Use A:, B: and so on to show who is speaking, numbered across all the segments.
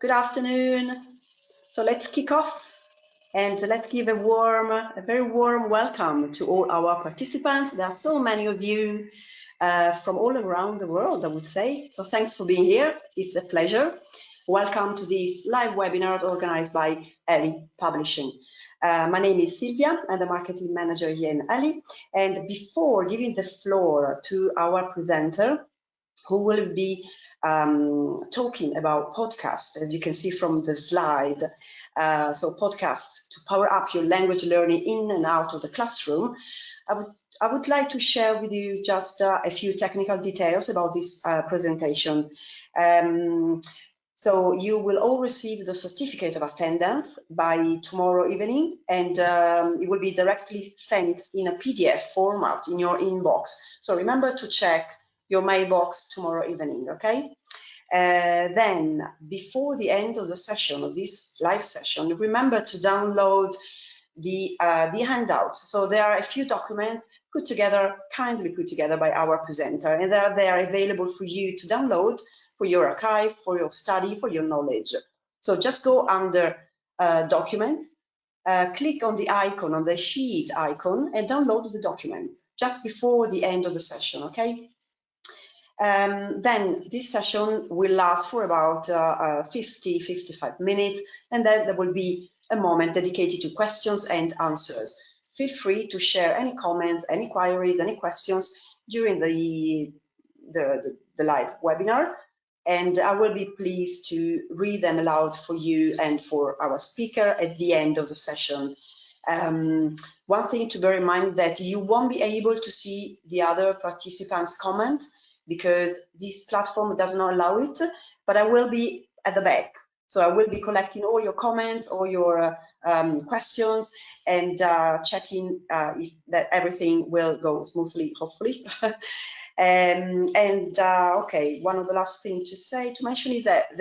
A: Good afternoon. So let's kick off and let's give a very warm welcome to all our participants. There are so many of you from all around the world, I would say. So thanks for being here. It's a pleasure. Welcome to this live webinar organized by realy Publishing. My name is Silvia. I'm the marketing manager here in realy. And before giving the floor to our presenter, who will be talking about podcasts, as you can see from the slide. So podcasts to power up your language learning in and out of the classroom. I would like to share with you just a few technical details about this presentation. So you will all receive the certificate of attendance by tomorrow evening, and it will be directly sent in a PDF format in your inbox. So remember to check your mailbox tomorrow evening, okay? Then, before the end of the session, of this live session, remember to download the handouts. So there are a few documents kindly put together by our presenter, and they are available for you to download for your archive, for your study, for your knowledge. So just go under documents, click on the icon, on the sheet icon, and download the documents just before the end of the session, okay? Then this session will last for about 50-55 minutes, and then there will be a moment dedicated to questions and answers. Feel free to share any comments, any queries, any questions during the live webinar, and I will be pleased to read them aloud for you and for our speaker at the end of the session. One thing to bear in mind that you won't be able to see the other participants' comments, because this platform does not allow it, but I will be at the back. So I will be collecting all your comments, all your questions, and checking if that everything will go smoothly, hopefully. Okay, one of the last things to mention is that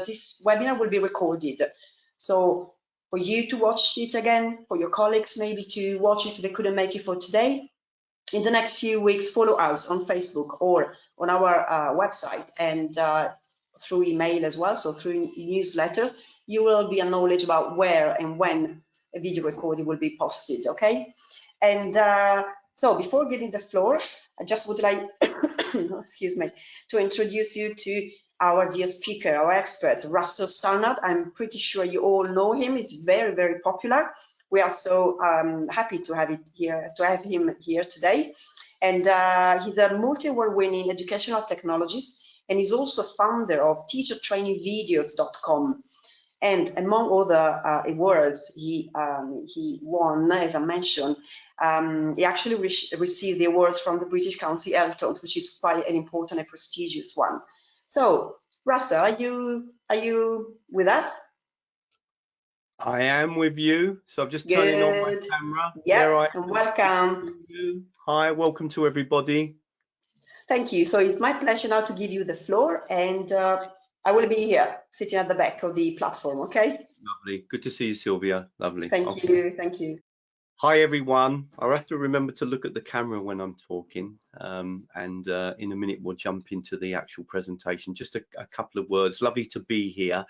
A: this webinar will be recorded. So for you to watch it again, for your colleagues maybe to watch it if they couldn't make it for today, in the next few weeks, follow us on Facebook or on our website, and through email as well, so through newsletters, you will be knowledge about where and when a video recording will be posted, okay? And so before giving the floor, I just would like, excuse me, to introduce you to our dear speaker, our expert, Russell Stannard. I'm pretty sure you all know him. It's very, very popular. We are so happy to have him here today. And he's a multi-award-winning educational technologist, and he's also founder of teachertrainingvideos.com. And among other awards he won, as I mentioned, he actually received the awards from the British Council Eltons, which is quite an important and prestigious one. So, Russell, are you with us?
B: I am with you, so I'm just turning on my camera.
A: Yeah, welcome.
B: Hi, welcome to everybody.
A: Thank you. So it's my pleasure now to give you the floor, and I will be here, sitting at the back of the platform, okay?
B: Lovely. Good to see you, Sylvia. Lovely.
A: Thank you. Thank you.
B: Hi, everyone. I have to remember to look at the camera when I'm talking, and in a minute we'll jump into the actual presentation. Just a couple of words. Lovely to be here.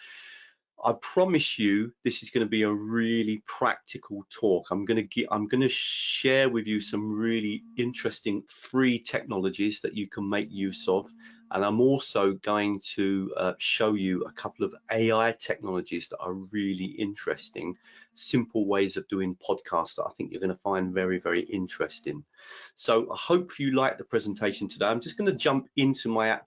B: I promise you this is going to be a really practical talk. I'm going to share with you some really interesting free technologies that you can make use of, and I'm also going to show you a couple of AI technologies that are really interesting, simple ways of doing podcasts that I think you're going to find very, very interesting. So I hope you like the presentation today. I'm just going to jump into my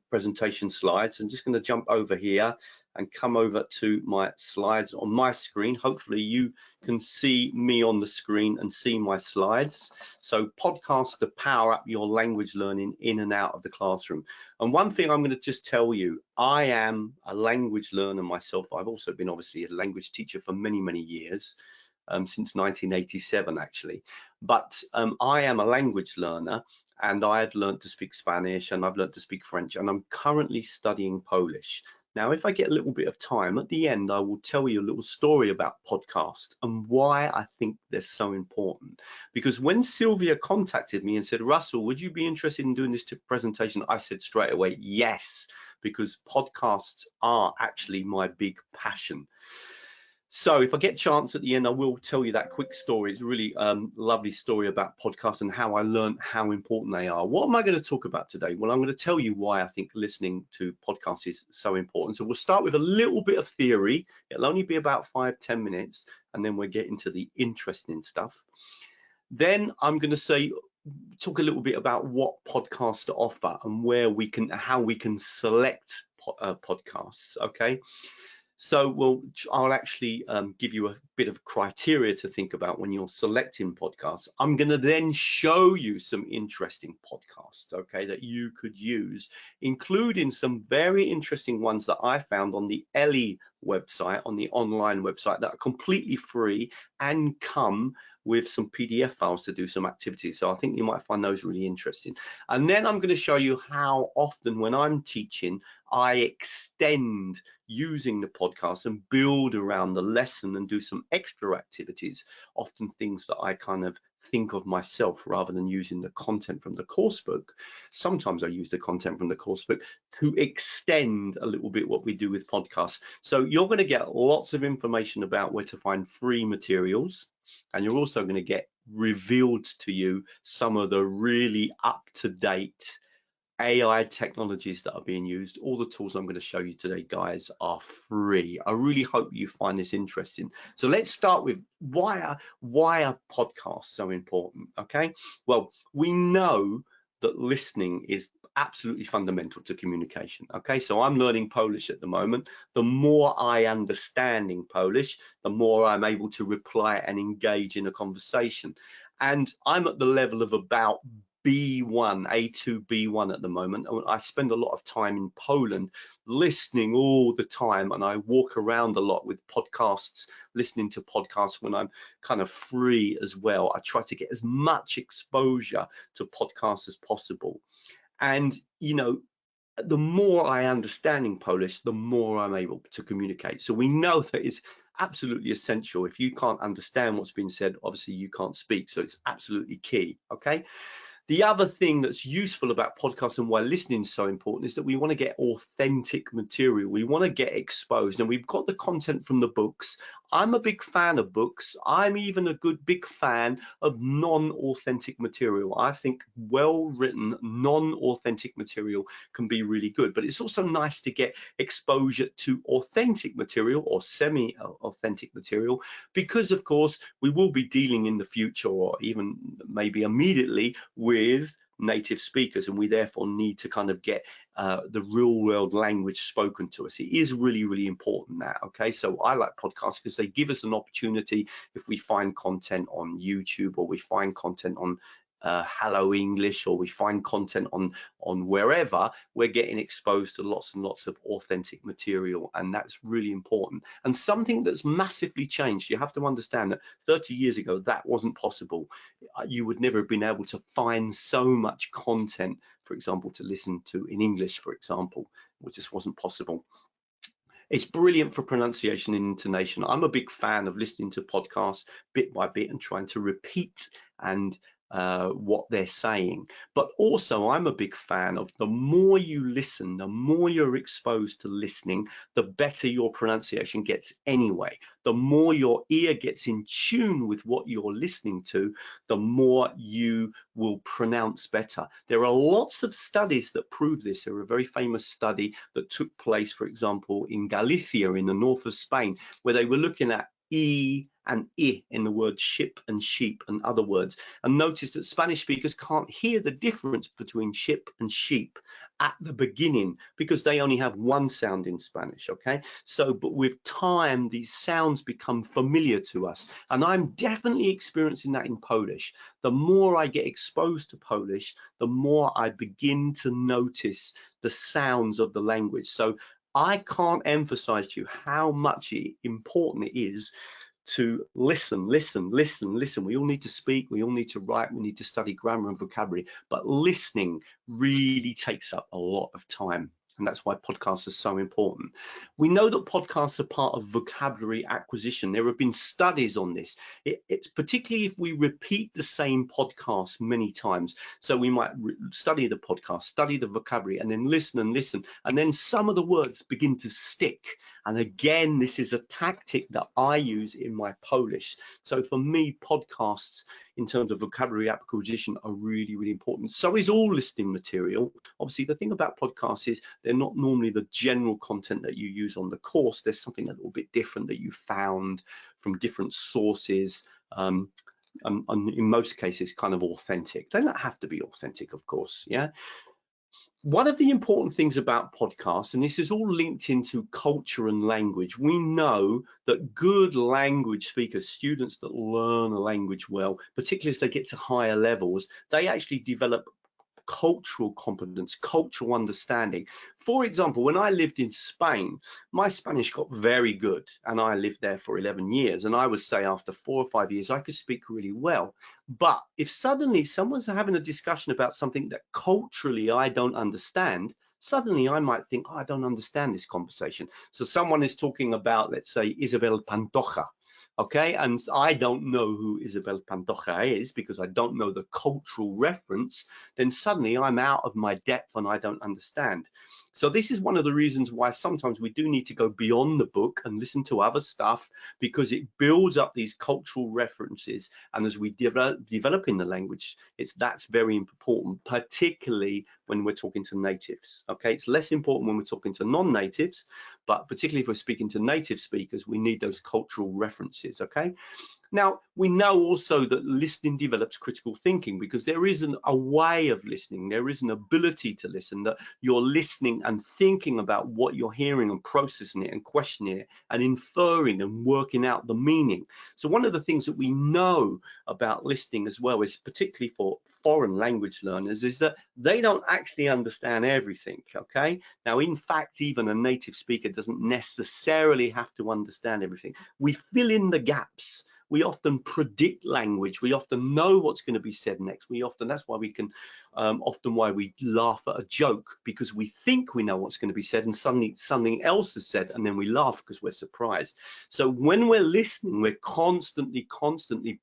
B: presentation slides. I'm just going to jump over here and come over to my slides on my screen. Hopefully you can see me on the screen and see my slides. So podcasts to power up your language learning in and out of the classroom. And one thing I'm going to just tell you, I am a language learner myself. I've also been obviously a language teacher for many, many years, since 1987 actually. But I am a language learner, and I've learned to speak Spanish, and I've learned to speak French, and I'm currently studying Polish. Now, if I get a little bit of time at the end, I will tell you a little story about podcasts and why I think they're so important. Because when Sylvia contacted me and said, Russell, would you be interested in doing this presentation? I said straight away, yes, because podcasts are actually my big passion. So if I get a chance at the end, I will tell you that quick story. It's a really lovely story about podcasts and how I learned how important they are. What am I going to talk about today? Well, I'm going to tell you why I think listening to podcasts is so important. So we'll start with a little bit of theory. It'll only be about 5-10 minutes, and then we'll get into the interesting stuff. Then I'm going to talk a little bit about what podcasts to offer and how we can select podcasts. Okay. So I'll actually give you a bit of criteria to think about when you're selecting podcasts. I'm going to then show you some interesting podcasts, okay, that you could use, including some very interesting ones that I found on the realy website, on the online website, that are completely free and come with some PDF files to do some activities. So I think you might find those really interesting. And then I'm going to show you how often when I'm teaching, I extend using the podcast and build around the lesson and do some extra activities, often things that I kind of think of myself rather than using the content from the course book. Sometimes I use the content from the course book to extend a little bit what we do with podcasts. So you're going to get lots of information about where to find free materials, and you're also going to get revealed to you some of the really up-to-date AI technologies that are being used. All the tools I'm going to show you today, guys, are free. I really hope you find this interesting. So let's start with why are podcasts so important? Okay, well, we know that listening is absolutely fundamental to communication. Okay, so I'm learning Polish at the moment. The more I understand in Polish, the more I'm able to reply and engage in a conversation. And I'm at the level of about B1, A2, B1 at the moment. I spend a lot of time in Poland listening all the time, and I walk around a lot with podcasts, listening to podcasts when I'm kind of free as well. I try to get as much exposure to podcasts as possible. And, you know, the more I understand in Polish, the more I'm able to communicate. So we know that it's absolutely essential. If you can't understand what's being said, obviously you can't speak. So it's absolutely key, okay? The other thing that's useful about podcasts and why listening is so important is that we want to get authentic material. We want to get exposed. And we've got the content from the books. I'm a big fan of books. I'm even a big fan of non-authentic material. I think well-written, non-authentic material can be really good. But it's also nice to get exposure to authentic material or semi-authentic material, because, of course, we will be dealing in the future, or even maybe immediately, with native speakers, and we therefore need to kind of get the real world language spoken to us. It is really, really important now. Okay, so I like podcasts because they give us an opportunity. If we find content on YouTube, or we find content on Hello English, or we find content on wherever, we're getting exposed to lots and lots of authentic material, and that's really important. And something that's massively changed, you have to understand that 30 years ago that wasn't possible. You would never have been able to find so much content, for example, to listen to in English, for example. It just wasn't possible. It's brilliant for pronunciation and intonation. I'm a big fan of listening to podcasts bit by bit and trying to repeat and what they're saying. But also I'm a big fan of, the more you listen, the more you're exposed to listening, the better your pronunciation gets anyway. The more your ear gets in tune with what you're listening to, the more you will pronounce better. There are lots of studies that prove this. There are a very famous study that took place, for example, in Galicia in the north of Spain, where they were looking at E and I in the word ship and sheep and other words, and noticed that Spanish speakers can't hear the difference between ship and sheep at the beginning because they only have one sound in Spanish. Okay, so but with time these sounds become familiar to us, and I'm definitely experiencing that in Polish. The more I get exposed to Polish, the more I begin to notice the sounds of the language. So I can't emphasize to you how much important it is to listen. We all need to speak, we all need to write, we need to study grammar and vocabulary, but listening really takes up a lot of time. And that's why podcasts are so important. We know that podcasts are part of vocabulary acquisition. There have been studies on this. It's particularly if we repeat the same podcast many times. So we might study the podcast, study the vocabulary, and then listen and listen. And then some of the words begin to stick. And again, this is a tactic that I use in my Polish. So for me, podcasts in terms of vocabulary acquisition are really, really important. So is all listening material. Obviously, the thing about podcasts is they're not normally the general content that you use on the course. There's something a little bit different that you found from different sources. And in most cases, kind of authentic. They don't have to be authentic, of course. Yeah. One of the important things about podcasts, and this is all linked into culture and language, we know that good language speakers, students that learn a language well, particularly as they get to higher levels, they actually develop cultural competence, cultural understanding. For example, when I lived in Spain, my Spanish got very good, and I lived there for 11 years, and I would say after 4 or 5 years I could speak really well. But if suddenly someone's having a discussion about something that culturally I don't understand, suddenly I might think, oh, I don't understand this conversation. So someone is talking about, let's say, Isabel Pantoja. Okay, and I don't know who Isabel Pantoja is because I don't know the cultural reference, then suddenly I'm out of my depth and I don't understand. So this is one of the reasons why sometimes we do need to go beyond the book and listen to other stuff, because it builds up these cultural references. And as we develop in the language, that's very important, particularly when we're talking to natives. Okay, it's less important when we're talking to non-natives, but particularly if we're speaking to native speakers, we need those cultural references. Okay. Now, we know also that listening develops critical thinking, because there isn't a way of listening. There is an ability to listen, that you're listening and thinking about what you're hearing and processing it and questioning it and inferring and working out the meaning. So one of the things that we know about listening as well is, particularly for foreign language learners, is that they don't actually understand everything. Okay. Now, in fact, even a native speaker doesn't necessarily have to understand everything. We fill in the gaps. We often predict language. We often know what's going to be said next. That's why we can, often why we laugh at a joke, because we think we know what's going to be said and suddenly something else is said, and then we laugh because we're surprised. So when we're listening, we're constantly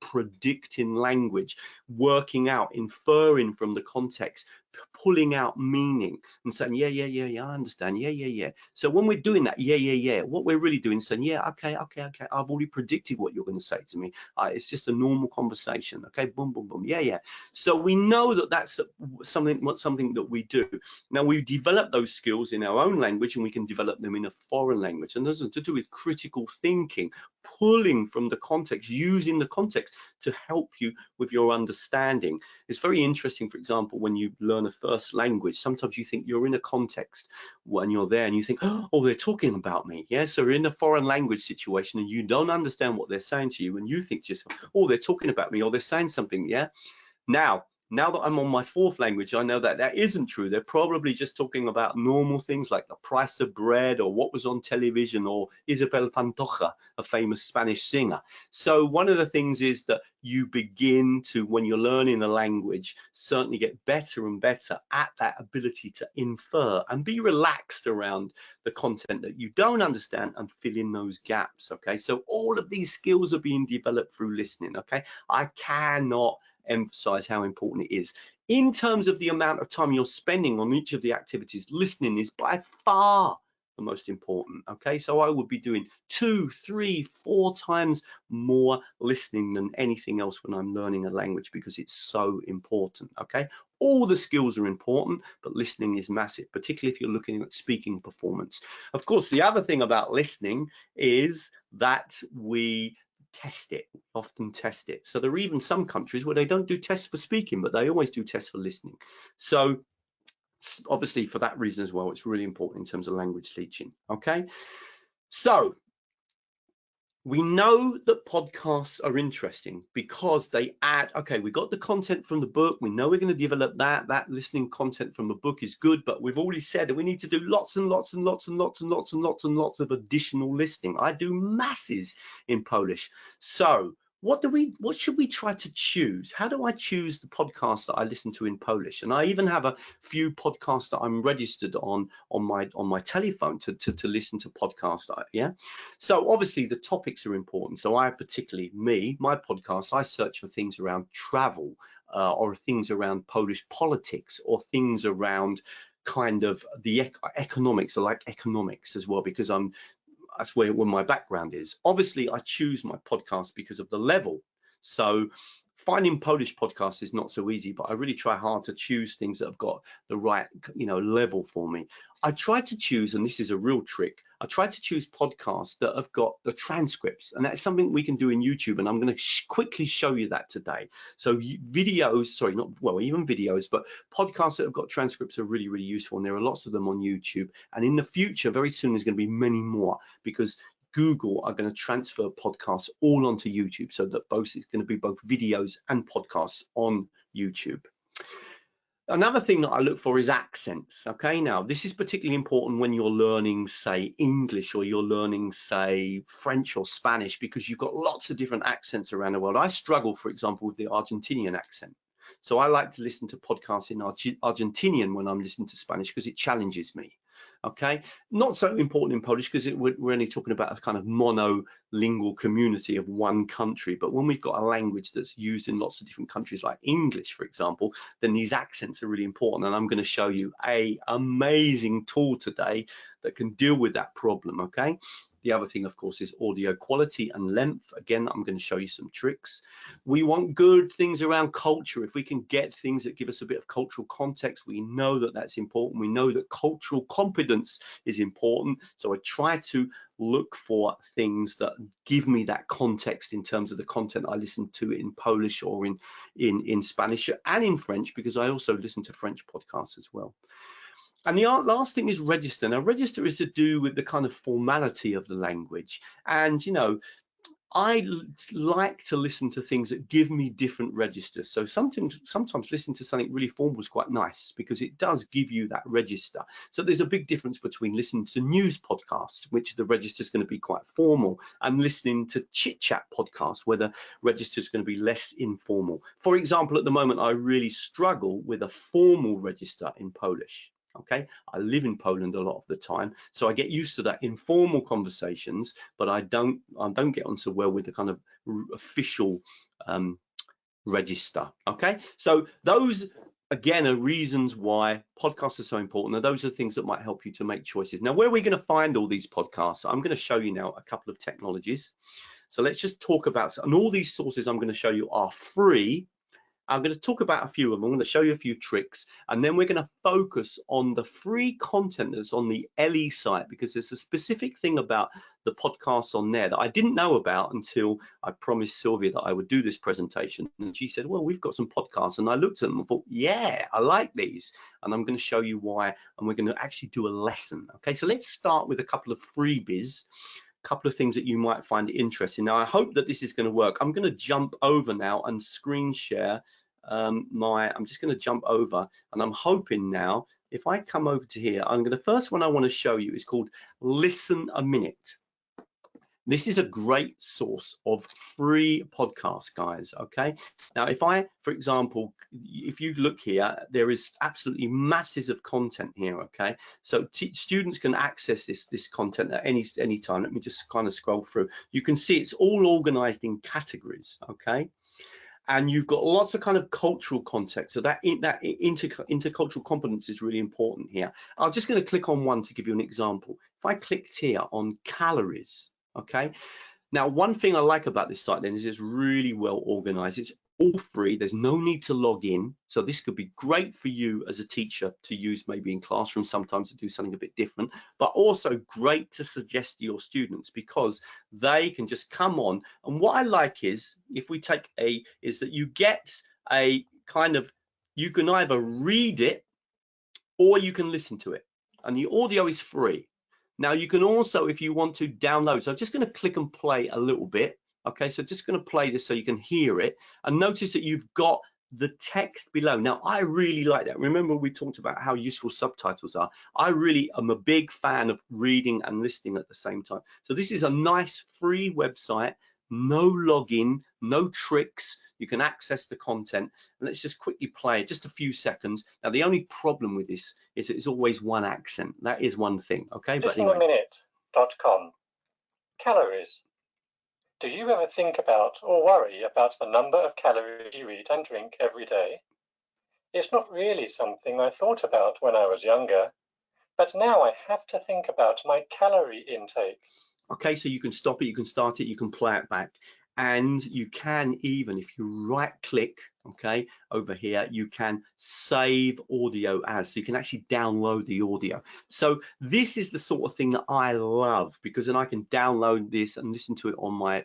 B: predicting language, working out, inferring from the context, pulling out meaning and saying, yeah, I understand, yeah. So when we're doing that, yeah, what we're really doing is saying, yeah, okay, I've already predicted what you're going to say to me. It's just a normal conversation. Okay, boom, yeah. So we know that that's something that we do. Now, we develop those skills in our own language, and we can develop them in a foreign language, and those are to do with critical thinking, pulling from the context, using the context to help you with your understanding. It's very interesting, for example, when you learn a first language, sometimes you think you're in a context when you're there and you think, oh, they're talking about me. Yeah, so you're in a foreign language situation and you don't understand what they're saying to you, and you think just, oh, they're talking about me, or they're saying something. Yeah. Now that I'm on my fourth language, I know that that isn't true. They're probably just talking about normal things like the price of bread, or what was on television, or Isabel Pantoja, a famous Spanish singer. So one of the things is that you begin to, when you're learning a language, certainly get better and better at that ability to infer and be relaxed around the content that you don't understand and fill in those gaps. Okay, so all of these skills are being developed through listening. Okay, I cannot emphasize how important it is. In terms of the amount of time you're spending on each of the activities, listening is by far the most important. Okay, so I would be doing 2, 3, 4 times more listening than anything else when I'm learning a language, because it's so important. Okay, all the skills are important, but listening is massive, particularly if you're looking at speaking performance. Of course, the other thing about listening is that we test it, often test it. So there are even some countries where they don't do tests for speaking, but they always do tests for listening. So obviously for that reason as well, it's really important in terms of language teaching. Okay, so we know that podcasts are interesting because they add, okay, we got the content from the book, we know we're going to develop that listening content from the book is good, but we've already said that we need to do lots and lots of additional listening. I do masses in Polish. So what should we try to choose? How do I choose the podcasts that I listen to in Polish? And I even have a few podcasts that I'm registered on my telephone to listen to podcasts. Yeah. So obviously the topics are important. So I particularly my podcasts, I search for things around travel or things around Polish politics or things around kind of the economics. I like economics as well because that's where my background is. Obviously, I choose my podcast because of the level. So finding Polish podcasts is not so easy, but I really try hard to choose things that have got the right, level for me. I try to choose, and this is a real trick, I try to choose podcasts that have got the transcripts, and that's something we can do in YouTube, and I'm going to quickly show you that today. So videos, sorry, not, well, even videos, but podcasts that have got transcripts are really, really useful, and there are lots of them on YouTube. And in the future, very soon, there's going to be many more, because Google are going to transfer podcasts all onto YouTube, so that it's going to be both videos and podcasts on YouTube. Another thing that I look for is accents. Okay, now this is particularly important when you're learning, say, English, or you're learning, say, French or Spanish, because you've got lots of different accents around the world. I struggle, for example, with the Argentinian accent. So I like to listen to podcasts in Argentinian when I'm listening to Spanish because it challenges me. Okay, not so important in Polish because we're only talking about a kind of monolingual community of one country. But when we've got a language that's used in lots of different countries, like English, for example, then these accents are really important. And I'm going to show you an amazing tool today that can deal with that problem. Okay. The other thing, of course, is audio quality and length. Again, I'm going to show you some tricks. We want good things around culture. If we can get things that give us a bit of cultural context, we know that that's important. We know that cultural competence is important. So I try to look for things that give me that context in terms of the content I listen to in Polish or in Spanish and in French, because I also listen to French podcasts as well. And the last thing is register. Now, register is to do with the kind of formality of the language. And, I like to listen to things that give me different registers. So sometimes listening to something really formal is quite nice because it does give you that register. So there's a big difference between listening to news podcasts, which the register is going to be quite formal, and listening to chit chat podcasts, where the register is going to be less informal. For example, at the moment, I really struggle with a formal register in Polish. Okay, I live in Poland a lot of the time, so I get used to that informal conversations, but I don't get on so well with the kind of official register. Okay, so those again are reasons why podcasts are so important, and those are things that might help you to make choices. Now, where are we going to find all these podcasts? I'm going to show you now a couple of technologies. So let's just talk about, and all these sources I'm going to show you are free. I'm going to talk about a few of them. I'm going to show you a few tricks, and then we're going to focus on the free content that's on the realy site, because there's a specific thing about the podcasts on there that I didn't know about until I promised Sylvia that I would do this presentation. And she said, well, we've got some podcasts. And I looked at them and thought, yeah, I like these. And I'm going to show you why, and we're going to actually do a lesson. Okay, so let's start with a couple of freebies. Couple of things that you might find interesting. Now, I hope that this is going to work. I'm going to jump over now and screen share I'm just going to jump over, and I'm hoping now, if I come over to here, the first one I want to show you is called Listen a Minute. This is a great source of free podcasts, guys. Okay, now if I, for example, if you look here, there is absolutely masses of content here. Okay, so students can access this content at any time. Let me just kind of scroll through. You can see it's all organized in categories. Okay, and you've got lots of kind of cultural context. So that intercultural competence is really important here. I'm just going to click on one to give you an example. If I clicked here on calories, okay. Now, one thing I like about this site then is it's really well organized. It's all free. There's no need to log in. So this could be great for you as a teacher to use maybe in classroom sometimes to do something a bit different, but also great to suggest to your students because they can just come on. And what I like is if we take is that you get a kind of, you can either read it or you can listen to it. And the audio is free. Now you can also, if you want to download, so I'm just going to click and play a little bit. Okay, so just going to play this so you can hear it, and notice that you've got the text below. Now I really like that. Remember we talked about how useful subtitles are. I really am a big fan of reading and listening at the same time. So this is a nice free website, no login, no tricks. You can access the content. And let's just quickly play it, just a few seconds. Now, the only problem with this is it's always one accent. That is one thing, okay? But anyway.
C: listenaminute.com. Calories. Do you ever think about or worry about the number of calories you eat and drink every day? It's not really something I thought about when I was younger, but now I have to think about my calorie intake.
B: Okay, so you can stop it, you can start it, you can play it back. And you can even, if you right click, okay, over here, you can save audio as, so you can actually download the audio. So this is the sort of thing that I love, because then I can download this and listen to it on my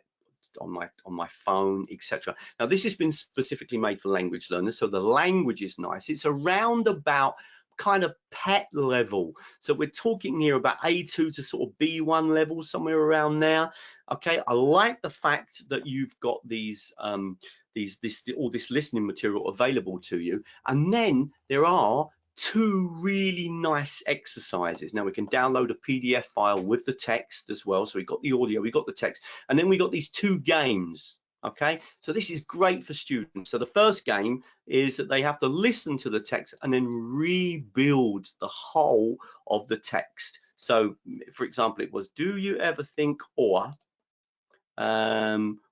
B: phone, etc. Now this has been specifically made for language learners, so the language is nice. It's around about kind of pet level, so we're talking here about A2 to sort of B1 level, somewhere around there. Okay, I like the fact that you've got these all this listening material available to you, and then there are two really nice exercises. Now we can download a PDF file with the text as well, so we got the audio, we got the text, and then we got these two games. Okay, so this is great for students. So the first game is that they have to listen to the text and then rebuild the whole of the text. So for example, it was, do you ever think or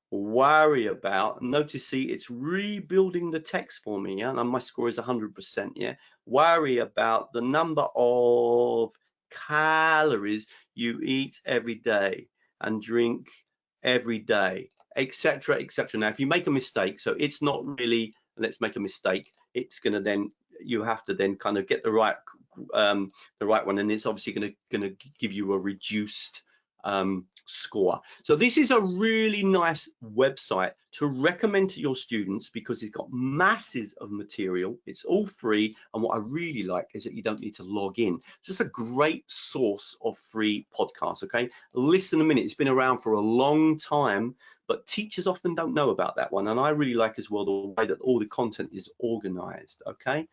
B: worry about, notice, see, it's rebuilding the text for me, yeah, and my score is 100%, yeah. Worry about the number of calories you eat every day and drink every day, etc., etc. Now if you make a mistake, so it's not really, let's make a mistake, it's going to then, you have to then kind of get the right one, and it's obviously going to give you a reduced score. So this is a really nice website to recommend to your students, because it's got masses of material, it's all free, and what I really like is that you don't need to log in. It's just a great source of free podcasts. Okay, Listen a Minute, it's been around for a long time, but teachers often don't know about that one, and I really like as well the way that all the content is organized. Okay,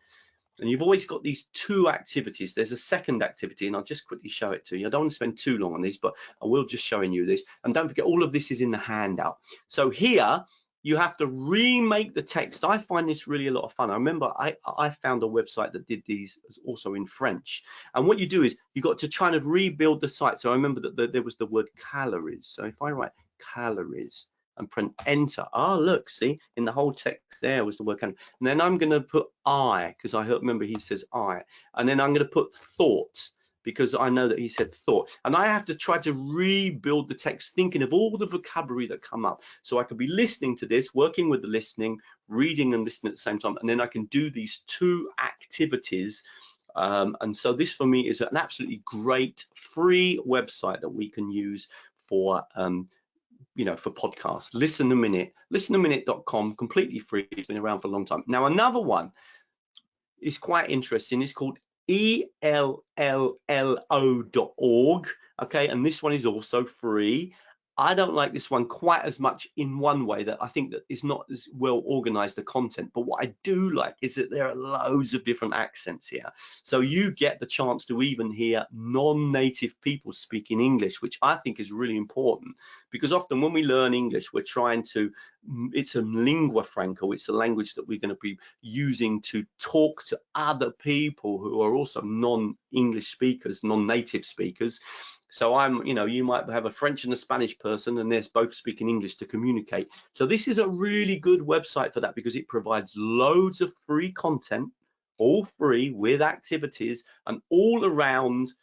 B: and you've always got these two activities. There's a second activity, and I'll just quickly show it to you. I don't want to spend too long on this, but I will just showing you this. And don't forget, all of this is in the handout. So here you have to remake the text. I find this really a lot of fun. I remember I found a website that did these also in French. And what you do is you got to try and rebuild the site. So I remember that there was the word calories. So if I write calories and press enter, look, see, in the whole text there was the word calories. And then I'm going to put I, because I remember he says I, and then I'm going to put thought, because I know that he said thought, and I have to try to rebuild the text, thinking of all the vocabulary that come up. So I could be listening to this, working with the listening, reading and listening at the same time, and then I can do these two activities. And so this for me is an absolutely great free website that we can use for for podcasts. Listen a Minute, listenaminute.com, completely free. It's been around for a long time. Now another one is quite interesting. It's called ELLLO.org. Okay, and this one is also free. I don't like this one quite as much in one way, that I think that it's not as well organized, the content, but what I do like is that there are loads of different accents here. So you get the chance to even hear non-native people speaking English, which I think is really important, because often when we learn English, we're trying to, it's a lingua franca, it's a language that we're going to be using to talk to other people who are also non-English speakers, non-native speakers. So you might have a French and a Spanish person, and they're both speaking English to communicate. So this is a really good website for that, because it provides loads of free content, all free, with activities and all around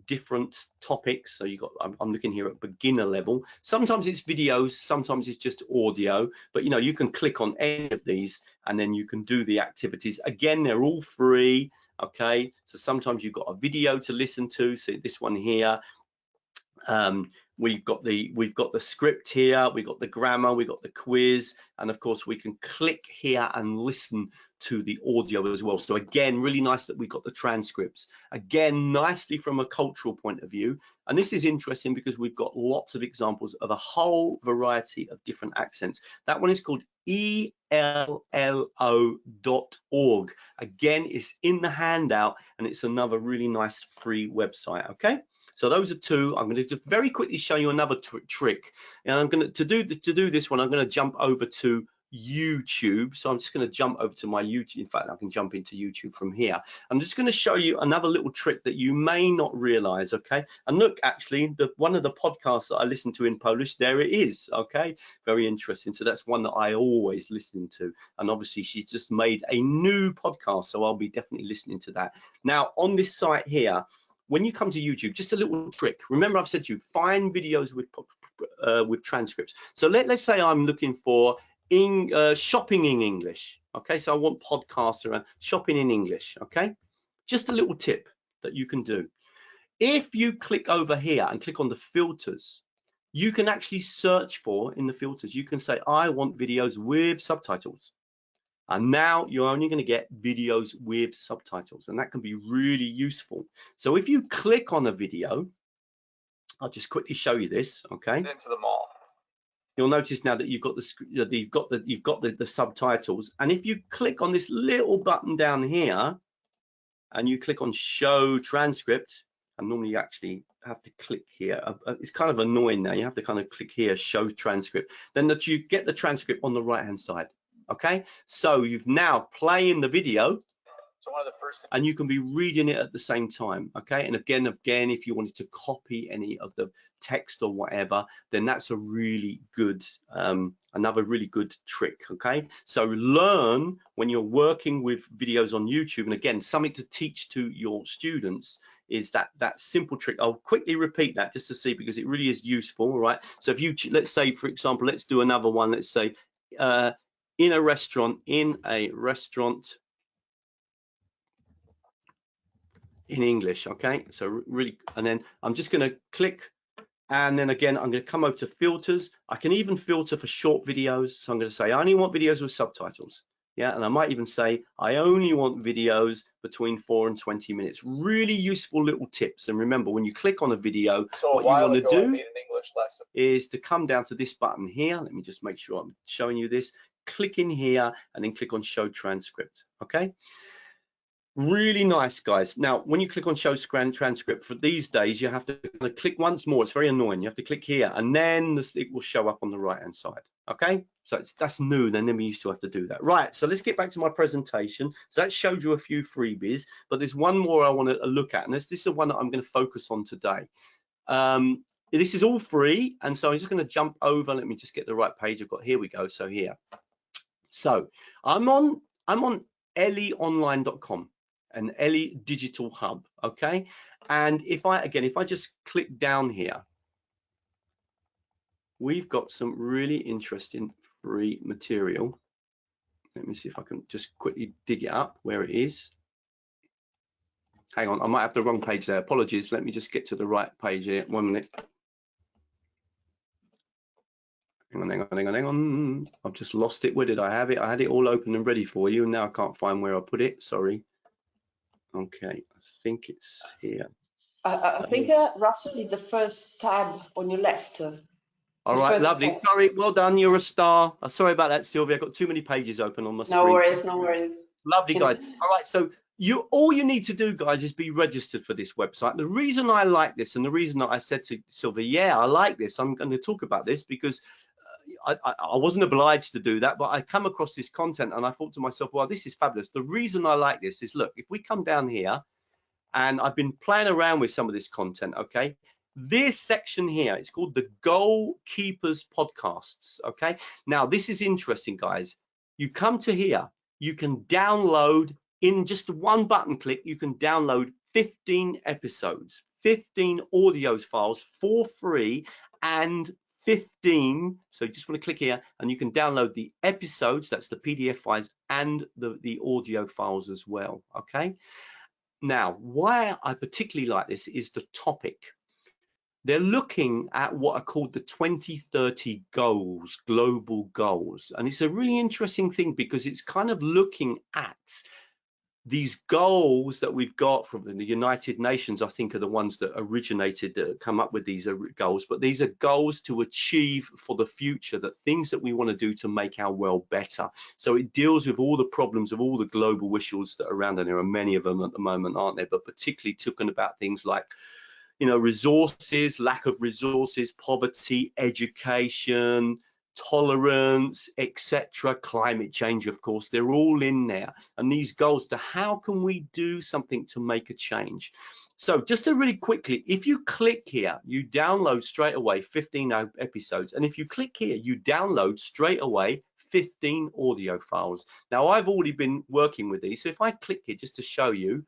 B: different topics. So I'm looking here at beginner level. Sometimes it's videos, sometimes it's just audio, but you can click on any of these and then you can do the activities. Again, they're all free. Okay, so sometimes you've got a video to listen to. So this one here, we've got the script here, we've got the grammar, we've got the quiz, and of course we can click here and listen to the audio as well. So again, really nice that we've got the transcripts. Again, nicely from a cultural point of view. And this is interesting because we've got lots of examples of a whole variety of different accents. That one is called ELLO.org. Again, it's in the handout, and it's another really nice free website. Okay, So those are two. I'm going to just very quickly show you another trick, and I'm going to do this one. I'm going to jump over to YouTube. So I'm just going to jump over to my YouTube. In fact, I can jump into YouTube from here. I'm just going to show you another little trick that you may not realize. Okay, and look, actually, one of the podcasts that I listen to in Polish, there it is. Okay, very interesting. So that's one that I always listen to, and obviously she's just made a new podcast, so I'll be definitely listening to that. Now on this site here, when you come to YouTube, just a little trick. Remember, I've said to you, find videos with transcripts. So let's say I'm looking for shopping in English. Okay, so I want podcasts around shopping in English. Okay, just a little tip that you can do. If you click over here and click on the filters, you can actually search for in the filters. You can say, I want videos with subtitles. And now you're only going to get videos with subtitles, and that can be really useful. So if you click on a video, I'll just quickly show you this. Okay.
D: Into the mall.
B: You'll notice now that you've got the subtitles, and if you click on this little button down here, and you click on show transcript, and normally you actually have to click here. It's kind of annoying now. You have to kind of click here, show transcript. Then that you get the transcript on the right hand side. Okay, so you've now playing the video.
D: So one of the first,
B: and you can be reading it at the same time. Okay, and again, if you wanted to copy any of the text or whatever, then that's a really good, another really good trick. Okay, so learn when you're working with videos on YouTube, and again, something to teach to your students is that simple trick. I'll quickly repeat that just to see, because it really is useful. Right, so if you, let's say, for example, let's do another one. Let's say in a restaurant in English. Okay, so really, and then I'm just going to click, and then again I'm going to come over to filters. I can even filter for short videos, so I'm going to say I only want videos with subtitles. Yeah, and I might even say I only want videos between 4 and 20 minutes. Really useful little tips. And remember, when you click on a video,
D: so
B: what you want to do
D: an English lesson
B: is to come down to this button here. Let me just make sure I'm showing you this. Click in here and then click on show transcript. Okay, really nice, guys. Now when you click on show transcript, for these days you have to click once more. It's very annoying. You have to click here and then it will show up on the right hand side. Okay, so that's new. They never used to have to do that. Right, so let's get back to my presentation. So that showed you a few freebies, but there's one more I want to look at, and this is the one that I'm going to focus on today. This is all free, and so I'm just going to jump over. Let me just get the right page I've got. Here we go. So here, so I'm on realyonline.com, an Ellie digital hub. Okay, and if I just click down here, we've got some really interesting free material. Let me see if I can just quickly dig it up where it is. Hang on, I might have the wrong page there. Apologies. Let me just get to the right page here. 1 minute. Hang on. I've just lost it. Where did I have it? I had it all open and ready for you, and now I can't find where I put it. Sorry. Okay, I think it's here.
A: I think Russell is the first tab on your left.
B: All right, lovely.
A: Tab.
B: Sorry, well done. You're a star. Sorry about that, Sylvia. I've got too many pages open on my screen.
A: No worries, no worries.
B: Lovely, guys. All right, so all you need to do, guys, is be registered for this website. The reason I like this, and the reason that I said to Sylvia, yeah, I like this, I'm going to talk about this, because I wasn't obliged to do that, but I come across this content and I thought to myself, well, this is fabulous. The reason I like this is, look, if we come down here, and I've been playing around with some of this content, okay? This section here, it's called the Goalkeepers Podcasts, okay? Now, this is interesting, guys. You come to here, you can download, in just one button click, you can download 15 episodes, 15 audio files for free, and 15, so you just want to click here and you can download the episodes, that's the PDF files, and the audio files as well, okay? Now, why I particularly like this is the topic. They're looking at what are called the 2030 goals, global goals, and it's a really interesting thing because it's kind of looking at these goals that we've got from the United Nations. I think are the ones that originated, come up with these goals, but these are goals to achieve for the future, that things that we want to do to make our world better. So it deals with all the problems of all the global issues that are around, and there are many of them at the moment, aren't there? But particularly talking about things like, you know, resources, lack of resources, poverty, education, tolerance, etc., climate change, of course, they're all in there. And these goals to how can we do something to make a change. So just to really quickly, if you click here, you download straight away 15 episodes. And if you click here, you download straight away 15 audio files. Now, I've already been working with these. So if I click here just to show you,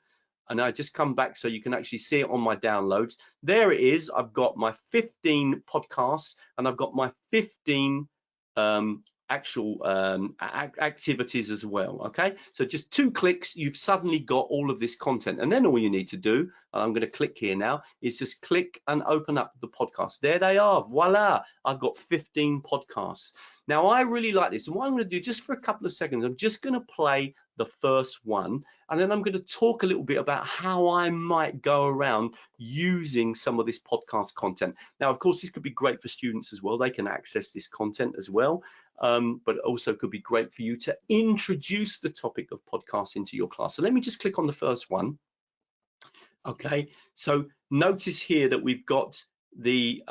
B: and I just come back so you can actually see it on my downloads. There it is. I've got my 15 podcasts and I've got my 15 actual activities as well. Okay, so just 2 clicks, you've suddenly got all of this content, and then all you need to do, and I'm going to click here now, is just click and open up the podcast. There they are. Voila, I've got 15 podcasts. Now I really like this, and what I'm going to do, just for a couple of seconds, I'm just going to play the first one, and then I'm going to talk a little bit about how I might go around using some of this podcast content. Now, of course, this could be great for students as well. They can access this content as well, but also could be great for you to introduce the topic of podcasts into your class. So let me just click on the first one. Okay, so notice here that we've got the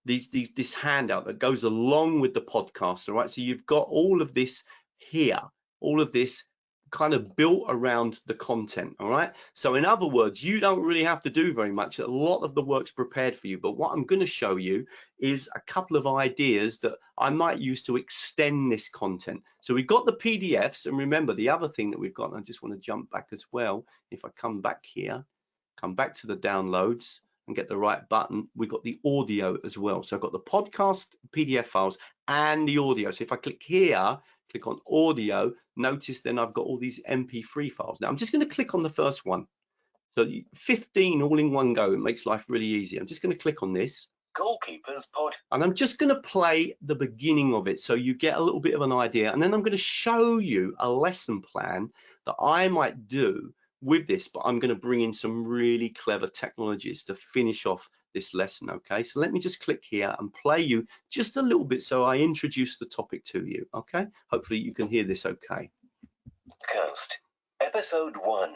B: this handout that goes along with the podcast. All right, so you've got all of this here, all of this kind of built around the content. All right, so in other words, you don't really have to do very much. A lot of the work's prepared for you, but what I'm going to show you is a couple of ideas that I might use to extend this content. So we've got the PDFs, and remember the other thing that we've got, and I just want to jump back as well. If I come back here, come back to the downloads and get the right button, we've got the audio as well. So I've got the podcast PDF files and the audio. So if I click here, click on audio, notice then I've got all these MP3 files. Now I'm just going to click on the first one. So 15 all in one go. It makes life really easy. I'm just going to click on this.
E: Goalkeepers Pod.
B: And I'm just going to play the beginning of it so you get a little bit of an idea. And then I'm going to show you a lesson plan that I might do with this, but I'm going to bring in some really clever technologies to finish off this lesson. Okay, so let me just click here and play you just a little bit so I introduce the topic to you. Okay, hopefully you can hear this okay.
E: Cast Episode 1.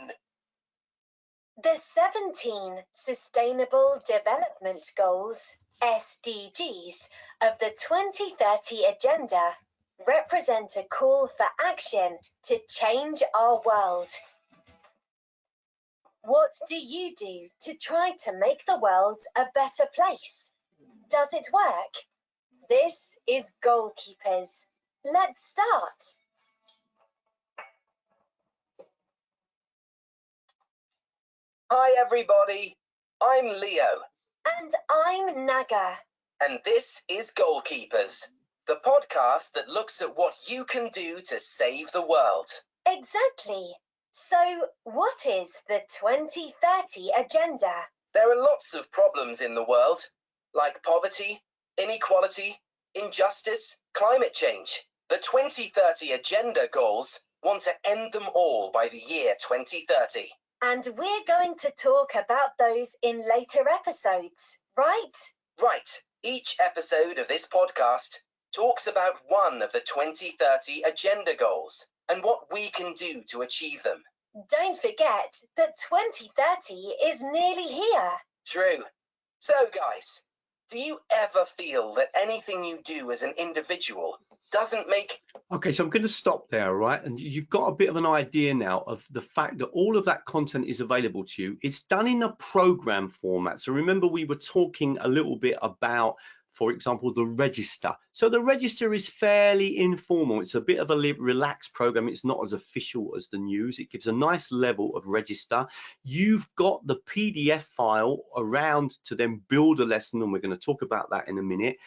F: The 17 Sustainable Development Goals, SDGs, of the 2030 Agenda represent a call for action to change our world. What do you do to try to make the world a better place? Does it work? This is Goalkeepers. Let's start.
E: Hi everybody, I'm Leo.
F: And I'm Naga.
E: And this is Goalkeepers, the podcast that looks at what you can do to save the world.
F: Exactly. So, what is the 2030 Agenda?
E: There are lots of problems in the world, like poverty, inequality, injustice, climate change. The 2030 Agenda goals want to end them all by the year 2030.
F: And we're going to talk about those in later episodes, right?
E: Right. Each episode of this podcast talks about one of the 2030 Agenda goals and what we can do to achieve them.
F: Don't forget that 2030 is nearly here.
E: True. So guys, do you ever feel that anything you do as an individual doesn't make...
B: Okay, so I'm going to stop there, right? And you've got a bit of an idea now of the fact that all of that content is available to you. It's done in a program format. So remember, we were talking a little bit about, for example, the register. So the register is fairly informal. It's a bit of a relaxed program. It's not as official as the news. It gives a nice level of register. You've got the PDF file around to then build a lesson, and we're going to talk about that in a minute.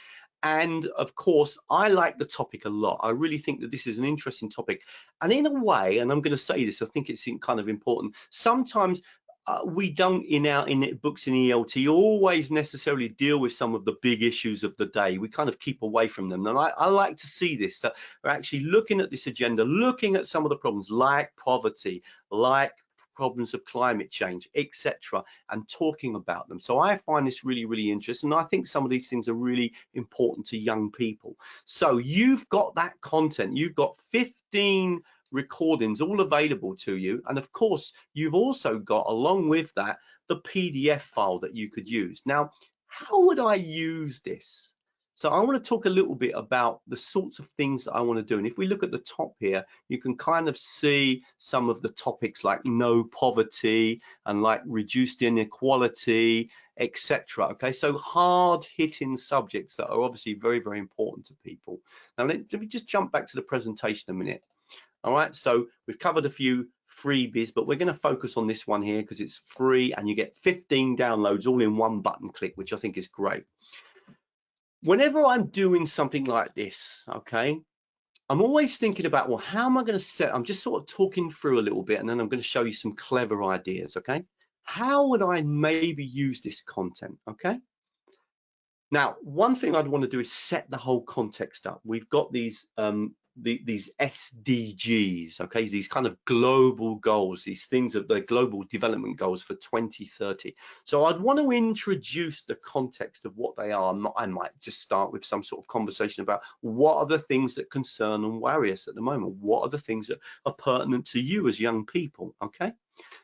B: And of course, I like the topic a lot. I really think that this is an interesting topic. And in a way, and I'm going to say this, I think it's kind of important. Sometimes we don't in books in ELT always necessarily deal with some of the big issues of the day. We kind of keep away from them. And I like to see this, that we're actually looking at this agenda, looking at some of the problems like poverty, like problems of climate change, etc., and talking about them. So I find this really, really interesting. And I think some of these things are really important to young people. So you've got that content. You've got 15 recordings all available to you. And of course, you've also got, along with that, the PDF file that you could use. Now, how would I use this? So I want to talk a little bit about the sorts of things that I want to do. And if we look at the top here, you can kind of see some of the topics like no poverty and like reduced inequality, etc. Okay, so hard hitting subjects that are obviously very, very important to people. Now let me just jump back to the presentation a minute. All right, so we've covered a few freebies, but we're going to focus on this one here because it's free and you get 15 downloads all in one button click, which I think is great. Whenever I'm doing something like this, okay, I'm always thinking about, well, how am I going to set, I'm just sort of talking through a little bit and then I'm going to show you some clever ideas, okay? How would I maybe use this content, okay? Now, one thing I'd want to do is set the whole context up. We've got these SDGs, okay, these kind of global goals, these things that the global development goals for 2030. So I'd want to introduce the context of what they are. I might just start with some sort of conversation about what are the things that concern and worry us at the moment. What are the things that are pertinent to you as young people, okay?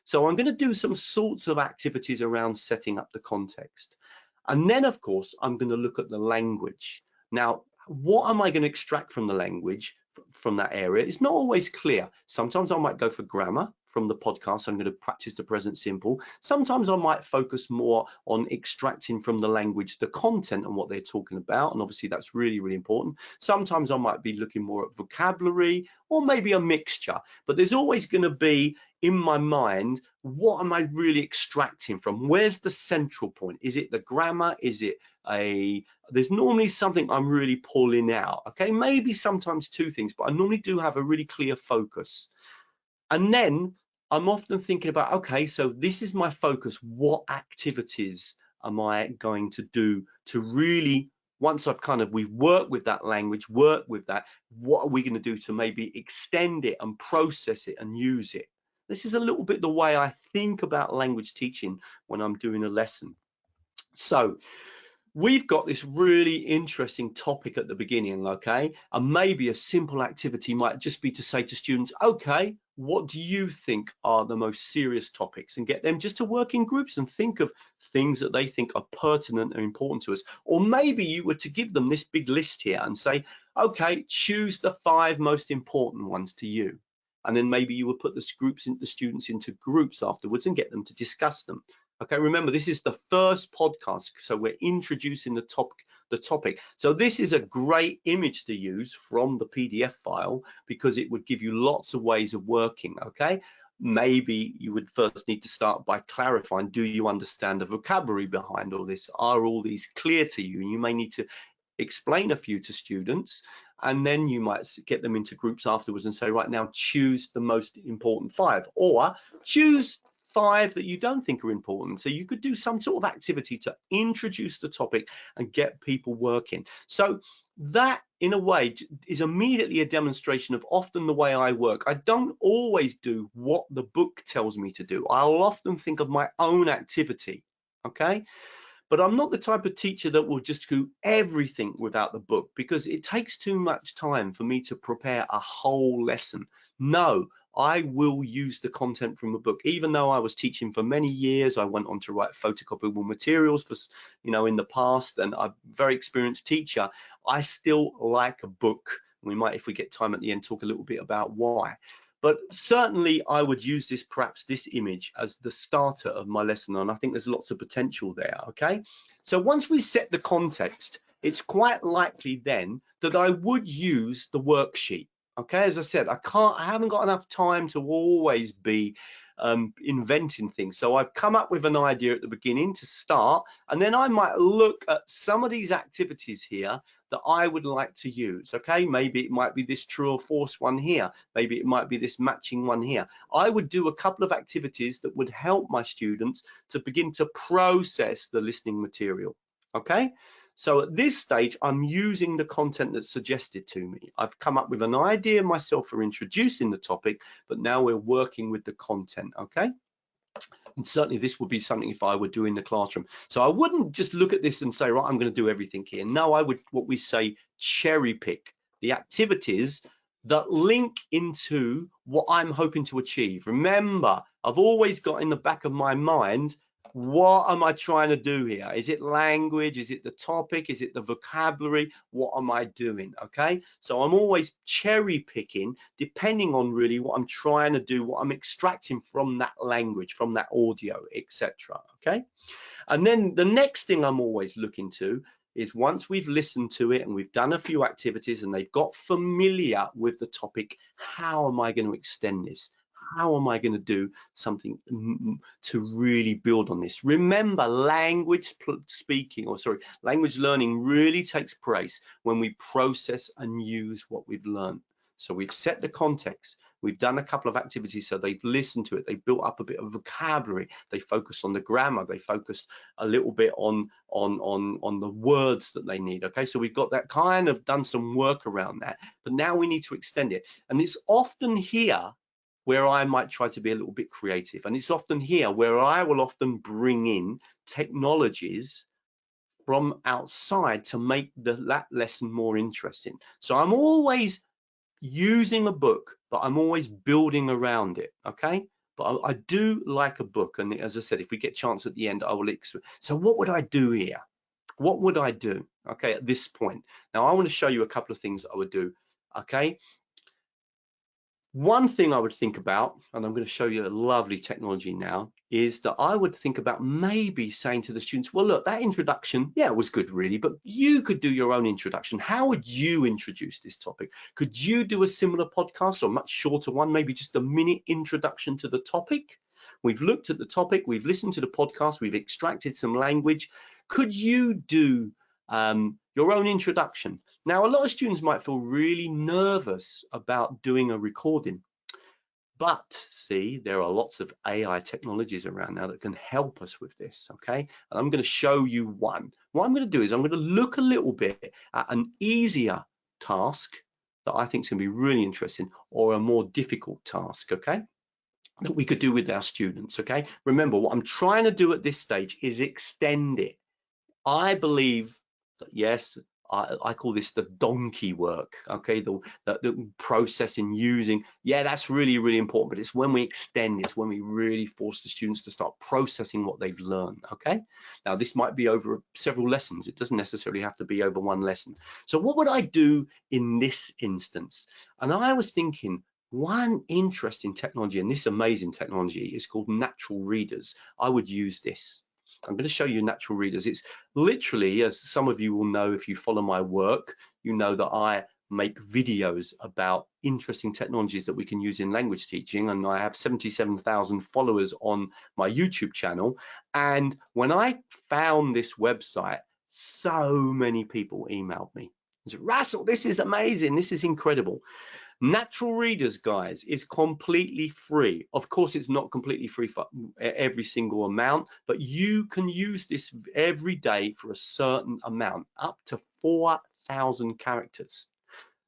B: So I'm going to do some sorts of activities around setting up the context. And then, of course, I'm going to look at the language. Now, what am I going to extract from the language from that area? It's not always clear. Sometimes I might go for grammar from the podcast. I'm going to practice the present simple. Sometimes I might focus more on extracting from the language the content and what they're talking about. And obviously, that's really, really important. Sometimes I might be looking more at vocabulary or maybe a mixture. But there's always going to be in my mind, what am I really extracting from? Where's the central point? Is it the grammar? Is it there's normally something I'm really pulling out, okay? Maybe sometimes two things, but I normally do have a really clear focus. And then I'm often thinking about, okay, so this is my focus. What activities am I going to do to really, once we've worked with that language, worked with that, what are we going to do to maybe extend it and process it and use it? This is a little bit the way I think about language teaching when I'm doing a lesson. So we've got this really interesting topic at the beginning, okay? And maybe a simple activity might just be to say to students, okay, what do you think are the most serious topics? And get them just to work in groups and think of things that they think are pertinent and important to us. Or maybe you were to give them this big list here and say, okay, choose the 5 most important ones to you. And then maybe you would put the students into groups afterwards and get them to discuss them. Okay, remember, this is the first podcast, so we're introducing the topic. So this is a great image to use from the PDF file because it would give you lots of ways of working, okay? Maybe you would first need to start by clarifying, do you understand the vocabulary behind all this? Are all these clear to you? And you may need to explain a few to students, and then you might get them into groups afterwards and say, right, now choose the most important 5, or choose 5 that you don't think are important. So you could do some sort of activity to introduce the topic and get people working. So that, in a way, is immediately a demonstration of often the way I work. I don't always do what the book tells me to do. I'll often think of my own activity, okay? But I'm not the type of teacher that will just do everything without the book, because it takes too much time for me to prepare a whole lesson. No, I will use the content from a book. Even though I was teaching for many years, I went on to write photocopyable materials for, in the past, and I'm a very experienced teacher. I still like a book. We might, if we get time at the end, talk a little bit about why. But certainly I would use this, perhaps this image, as the starter of my lesson, and I think there's lots of potential there, okay? So once we set the context, it's quite likely then that I would use the worksheet, okay? As I said, I haven't got enough time to always be inventing things. So I've come up with an idea at the beginning to start, and then I might look at some of these activities here that I would like to use, okay? Maybe it might be this true or false one here. Maybe it might be this matching one here. I would do a couple of activities that would help my students to begin to process the listening material, okay? So at this stage, I'm using the content that's suggested to me. I've come up with an idea myself for introducing the topic, but now we're working with the content, okay? And certainly this would be something if I were doing the classroom. So I wouldn't just look at this and say, right, I'm going to do everything here. No, I would, what we say, cherry pick the activities that link into what I'm hoping to achieve. Remember, I've always got in the back of my mind, what am I trying to do here? Is it language? Is it the topic? Is it the vocabulary? What am I doing? Okay, so I'm always cherry picking depending on really what I'm trying to do, what I'm extracting from that language, from that audio, etc. Okay, and then the next thing I'm always looking to is, once we've listened to it and we've done a few activities and they've got familiar with the topic, how am I going to extend this? How am I going to do something to really build on this? Remember, language learning really takes place when we process and use what we've learned. So we've set the context, we've done a couple of activities, so they've listened to it, they've built up a bit of vocabulary, they focused on the grammar, they focused a little bit on the words that they need. Okay, so we've got that kind of done some work around that, but now we need to extend it. And it's often here where I might try to be a little bit creative, and it's often here where I will often bring in technologies from outside to make that lesson more interesting. So I'm always using a book, but I'm always building around it. Okay, but I do like a book, and as I said, if we get a chance at the end, I will explain. So what would I do here? What would I do? Okay, at this point, now I want to show you a couple of things I would do. Okay, one thing I would think about, and I'm going to show you a lovely technology now, is that I would think about maybe saying to the students, well, look, that introduction, yeah, it was good really, but you could do your own introduction. How would you introduce this topic? Could you do a similar podcast, or a much shorter one, maybe just a minute introduction to the topic? We've looked at the topic, we've listened to the podcast, we've extracted some language. Could you do your own introduction? Now, a lot of students might feel really nervous about doing a recording, but see, there are lots of AI technologies around now that can help us with this, okay? And I'm going to show you one. What I'm going to do is I'm going to look a little bit at an easier task that I think is going to be really interesting, or a more difficult task, okay, that we could do with our students, okay? Remember, what I'm trying to do at this stage is extend it. I believe that, yes, I call this the donkey work, okay, the processing, using, yeah, that's really, really important, but it's when we extend, it's when we really force the students to start processing what they've learned, okay? Now, this might be over several lessons. It doesn't necessarily have to be over one lesson. So what would I do in this instance? And I was thinking, one interesting technology, and this amazing technology, is called natural readers. I would use this. I'm going to show you natural readers. It's literally, as some of you will know if you follow my work, you know that I make videos about interesting technologies that we can use in language teaching, and I have 77,000 followers on my YouTube channel. And when I found this website, so many people emailed me. Russell, this is amazing, this is incredible. Natural Readers, guys, is completely free. Of course, it's not completely free for every single amount, but you can use this every day for a certain amount, up to 4,000 characters.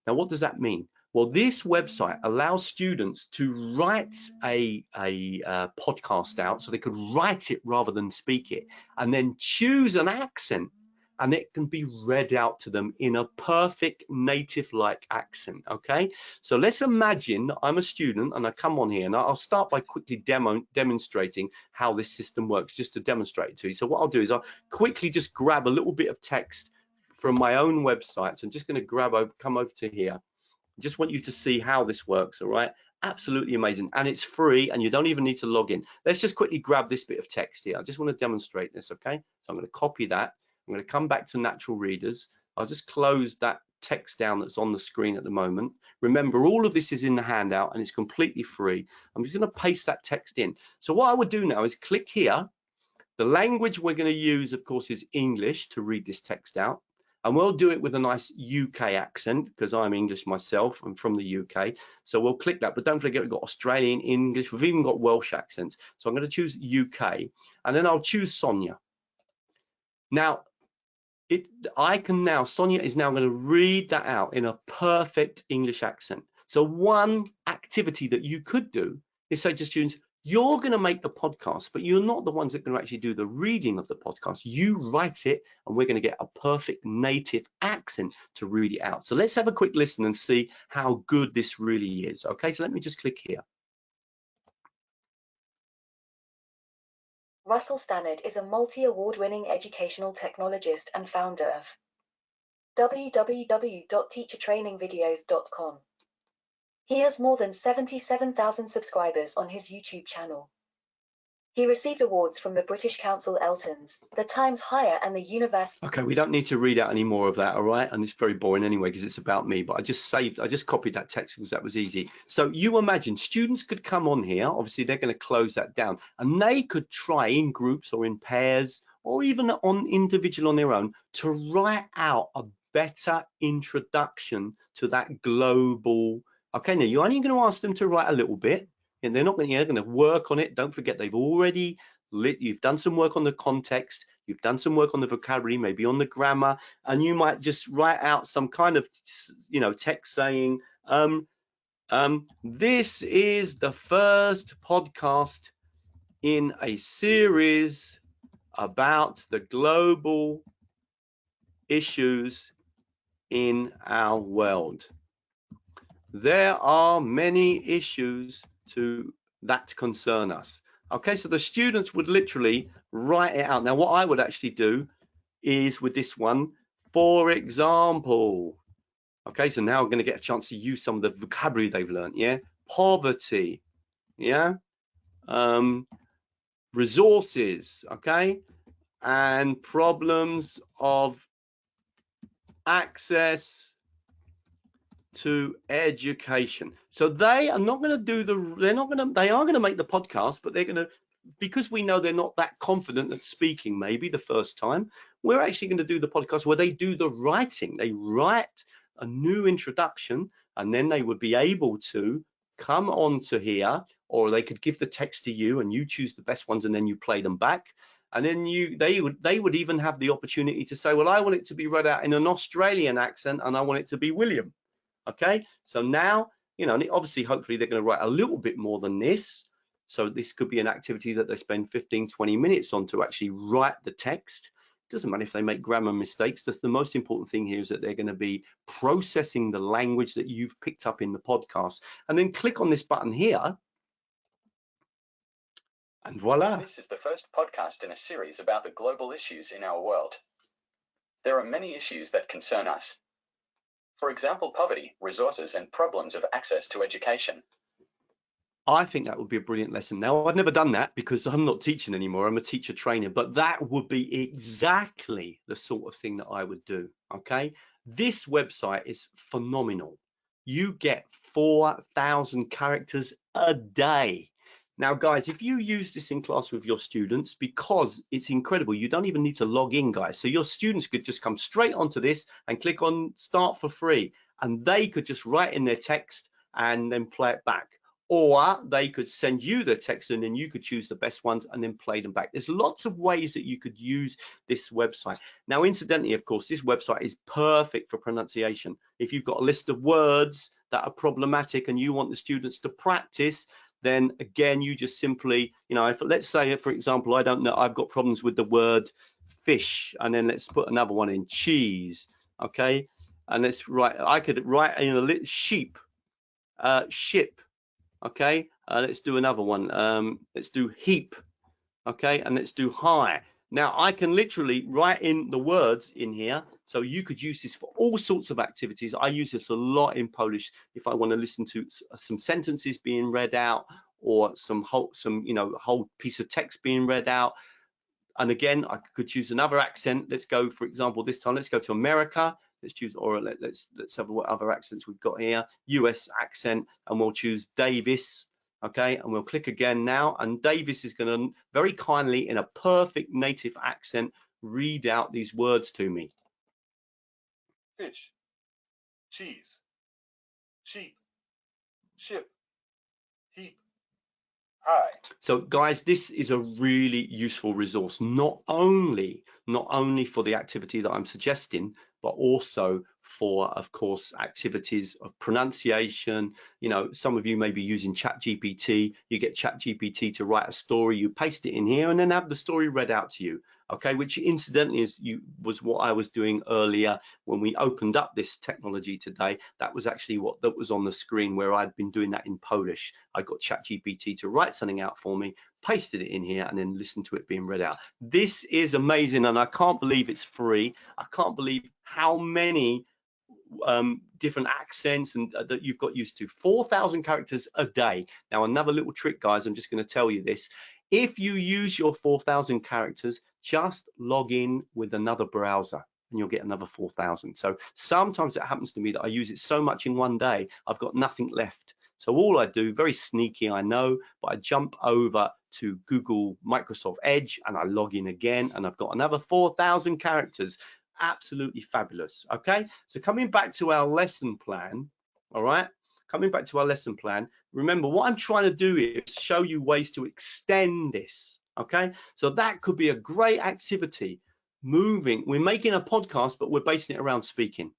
B: Now, what does that mean? Well, this website allows students to write a podcast out, so they could write it rather than speak it, and then choose an accent, and it can be read out to them in a perfect native-like accent, okay? So let's imagine I'm a student and I come on here, and I'll start by quickly demonstrating how this system works, just to demonstrate it to you. So what I'll do is I'll quickly just grab a little bit of text from my own website. So I'm just going to come over to here. I just want you to see how this works, all right? Absolutely amazing, and it's free, and you don't even need to log in. Let's just quickly grab this bit of text here. I just want to demonstrate this, okay? So I'm going to copy that. I'm going to come back to Natural Readers. I'll just close that text down that's on the screen at the moment. Remember, all of this is in the handout and it's completely free. I'm just going to paste that text in. So what I would do now is click here. The language we're going to use, of course, is English to read this text out. And we'll do it with a nice UK accent, because I'm English myself. I'm from the UK. So we'll click that. But don't forget, we've got Australian, English. We've even got Welsh accents. So I'm going to choose UK. And then I'll choose Sonia. Now, Sonia is now going to read that out in a perfect English accent. So one activity that you could do is say to students, You're going to make the podcast, but you're not the ones that can actually do the reading of the podcast. You write it, and we're going to get a perfect native accent to read it out. So let's have a quick listen and see how good this really is. Okay, so let me just click here.
G: Russell Stannard is a multi-award-winning educational technologist and founder of www.teachertrainingvideos.com. He has more than 77,000 subscribers on his YouTube channel. He received awards from the British Council Eltons, the Times Higher and the University.
B: Okay, we don't need to read out any more of that, all right? And it's very boring anyway because it's about me, but I just copied that text because that was easy. So you imagine students could come on here, obviously they're going to close that down, and they could try in groups or in pairs or even on individual on their own to write out a better introduction to that global. Okay, now you're only going to ask them to write a little bit, and they're not going to work on it. Don't forget, they've already you've done some work on the context, you've done some work on the vocabulary, maybe on the grammar, and you might just write out some kind of, you know, text saying, this is the first podcast in a series about the global issues in our world. There are many issues that concern us. Okay, so the students would literally write it out. Now, what I would actually do is with this one, for example, okay, so now I'm going to get a chance to use some of the vocabulary they've learned. Yeah, poverty, yeah, resources, okay, and problems of access to education. So they are not going to do they are going to make the podcast, but they're going to, because we know they're not that confident at speaking maybe the first time, we're actually going to do the podcast where they do the writing. They write a new introduction, and then they would be able to come on to here, or they could give the text to you and you choose the best ones and then you play them back. And then they would even have the opportunity to say, well, I want it to be read out in an Australian accent and I want it to be William. Okay, so now, you know, and obviously, hopefully they're going to write a little bit more than this. So this could be an activity that they spend 15, 20 minutes on to actually write the text. Doesn't matter if they make grammar mistakes. The most important thing here is that they're going to be processing the language that you've picked up in the podcast. And then click on this button here. And voila.
H: This is the first podcast in a series about the global issues in our world. There are many issues that concern us. For example, poverty, resources, and problems of access to education.
B: I think that would be a brilliant lesson. Now, I've never done that because I'm not teaching anymore. I'm a teacher trainer, but that would be exactly the sort of thing that I would do. Okay, this website is phenomenal. You get 4,000 characters a day. Now, guys, if you use this in class with your students, because it's incredible, you don't even need to log in, guys. So your students could just come straight onto this and click on start for free, and they could just write in their text and then play it back. Or they could send you the text and then you could choose the best ones and then play them back. There's lots of ways that you could use this website. Now, incidentally, of course, this website is perfect for pronunciation. If you've got a list of words that are problematic and you want the students to practice, then again, you just simply, you know, if, let's say, for example, I don't know, I've got problems with the word fish, and then let's put another one in, cheese, okay? And let's write, I could write in a sheep, ship, okay? Let's do another one, let's do heap, okay? And let's do high. Now, I can literally write in the words in here, so you could use this for all sorts of activities. I use this a lot in Polish if I want to listen to some sentences being read out, or some whole piece of text being read out. And again, I could choose another accent. Let's go, for example, this time, let's go to America. Let's choose, or let's have what other accents we've got here. US accent, and we'll choose Davis. Okay, and we'll click again now, and Davis is going to very kindly, in a perfect native accent, read out these words to me.
D: Fish, cheese, sheep, ship, heap, high.
B: So guys, this is a really useful resource, not only for the activity that I'm suggesting, but also for, of course, activities of pronunciation. You know, some of you may be using ChatGPT. You get ChatGPT to write a story, you paste it in here, and then have the story read out to you. Okay, which incidentally was what I was doing earlier when we opened up this technology today. That was actually what that was on the screen, where I'd been doing that in Polish. I got ChatGPT to write something out for me, pasted it in here, and then listened to it being read out. This is amazing, and I can't believe it's free. I can't believe how many different accents and that you've got used to. 4,000 characters a day. Now, another little trick, guys, I'm just going to tell you this. If you use your 4,000 characters, just log in with another browser and you'll get another 4,000. So sometimes it happens to me that I use it so much in one day, I've got nothing left. So all I do, very sneaky, I know, but I jump over to Google Microsoft Edge and I log in again, and I've got another 4,000 characters. Absolutely fabulous. Okay, so coming back to our lesson plan, all right, coming back to our lesson plan, remember what I'm trying to do is show you ways to extend this. Okay, so that could be a great activity. We're making a podcast, but we're basing it around speaking.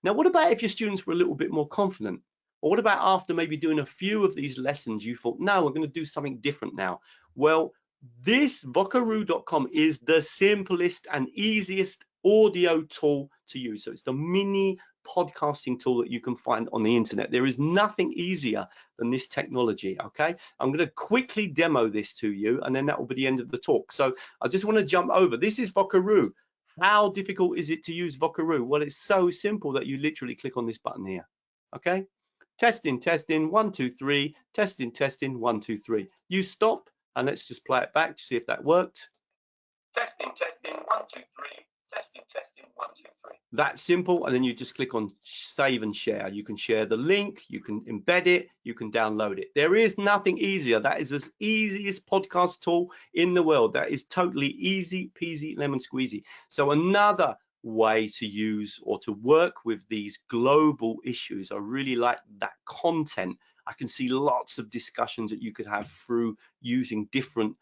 B: Now, what about if your students were a little bit more confident? Or what about after maybe doing a few of these lessons, you thought, no, we're going to do something different now? Well, this Vocaroo.com is the simplest and easiest audio tool to use. So it's the mini podcasting tool that you can find on the internet. There is nothing easier than this technology. Okay, I'm going to quickly demo this to you, and then that will be the end of the talk. So I just want to jump over. This is Vocaroo. How difficult is it to use Vocaroo? Well, it's so simple that you literally click on this button here. Okay, testing, 1, 2, 3, testing, 1, 2, 3. You stop, and let's just play it back to see if that worked. Testing, 1, 2, 3. Testing, 1, 2, 3. That's simple, and then you just click on save and share. You can share the link, you can embed it, you can download it. There is nothing easier. That is the easiest podcast tool in the world. That is totally easy peasy lemon squeezy. So another way to use or to work with these global issues. I really like that content. I can see lots of discussions that you could have through using different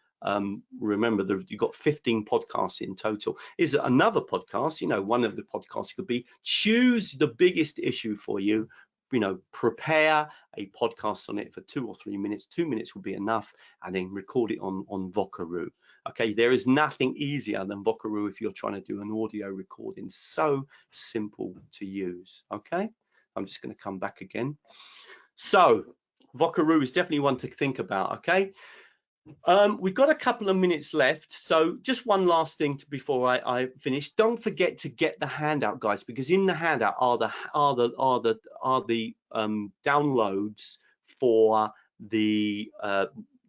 B: remember you've got 15 podcasts in total. Is it another podcast? You know, one of the podcasts could be choose the biggest issue for you. You know, prepare a podcast on it for 2 or 3 minutes. 2 minutes will be enough, and then record it on Vocaroo. Okay, there is nothing easier than Vocaroo if you're trying to do an audio recording. So simple to use. Okay, I'm just going to come back again. So Vocaroo is definitely one to think about. Okay. We've got a couple of minutes left, so just one last thing before I finish. Don't forget to get the handout, guys, because in the handout are the downloads for the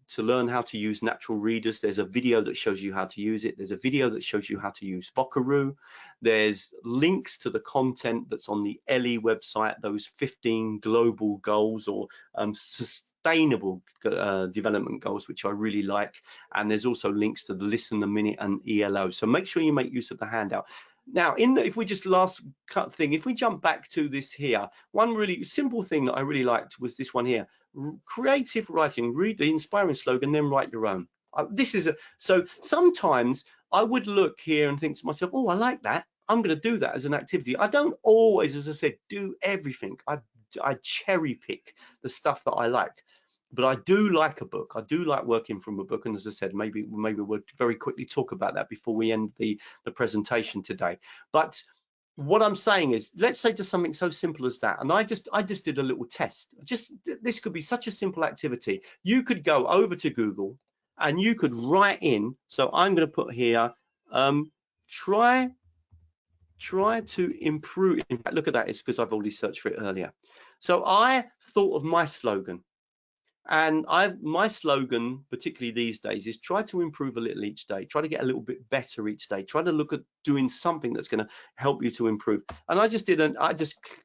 B: to learn how to use natural readers. There's a video that shows you how to use it. There's a video that shows you how to use Vocaroo. There's links to the content that's on the realy website, those 15 global goals or sustainable development goals, which I really like. And there's also links to the Listen a Minute and ELO. So make sure you make use of the handout. Now, if we just last cut thing, if we jump back to this here, one really simple thing that I really liked was this one here. Creative writing, read the inspiring slogan, then write your own. So sometimes I would look here and think to myself, oh, I like that. I'm going to do that as an activity. I don't always, as I said, do everything. I cherry pick the stuff that I like. But I do like a book. I do like working from a book. And as I said, maybe we'll very quickly talk about that before we end the presentation today. But what I'm saying is, let's say just something so simple as that. And I just did a little test. This could be such a simple activity. You could go over to Google and you could write in. So I'm going to put here, try to improve. In fact, look at that. It's because I've already searched for it earlier. So I thought of my slogan. And my slogan, particularly these days, is try to improve a little each day. Try to get a little bit better each day. Try to look at doing something that's going to help you to improve. And I just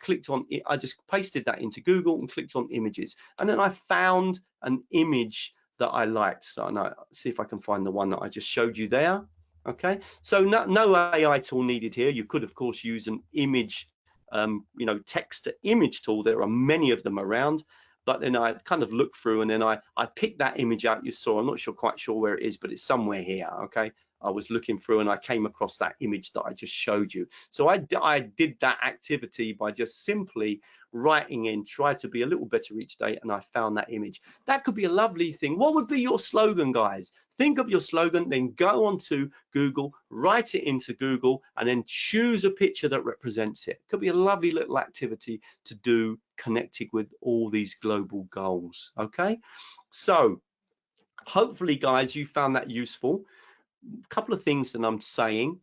B: clicked on it. I just pasted that into Google and clicked on images. And then I found an image that I liked. So now see if I can find the one that I just showed you there. Okay. So no AI tool needed here. You could, of course, use an image, text to image tool. There are many of them around. But then I kind of looked through and then I picked that image out you saw. I'm not quite sure where it is, but it's somewhere here, okay? I was looking through and I came across that image that I just showed you. So I did that activity by just simply writing in, try to be a little better each day, and I found that image. That could be a lovely thing. What would be your slogan, guys? Think of your slogan, then go on to Google, write it into Google, and then choose a picture that represents it. Could be a lovely little activity to do connected with all these global goals. Okay, so hopefully, guys, you found that useful. A couple of things that I'm saying.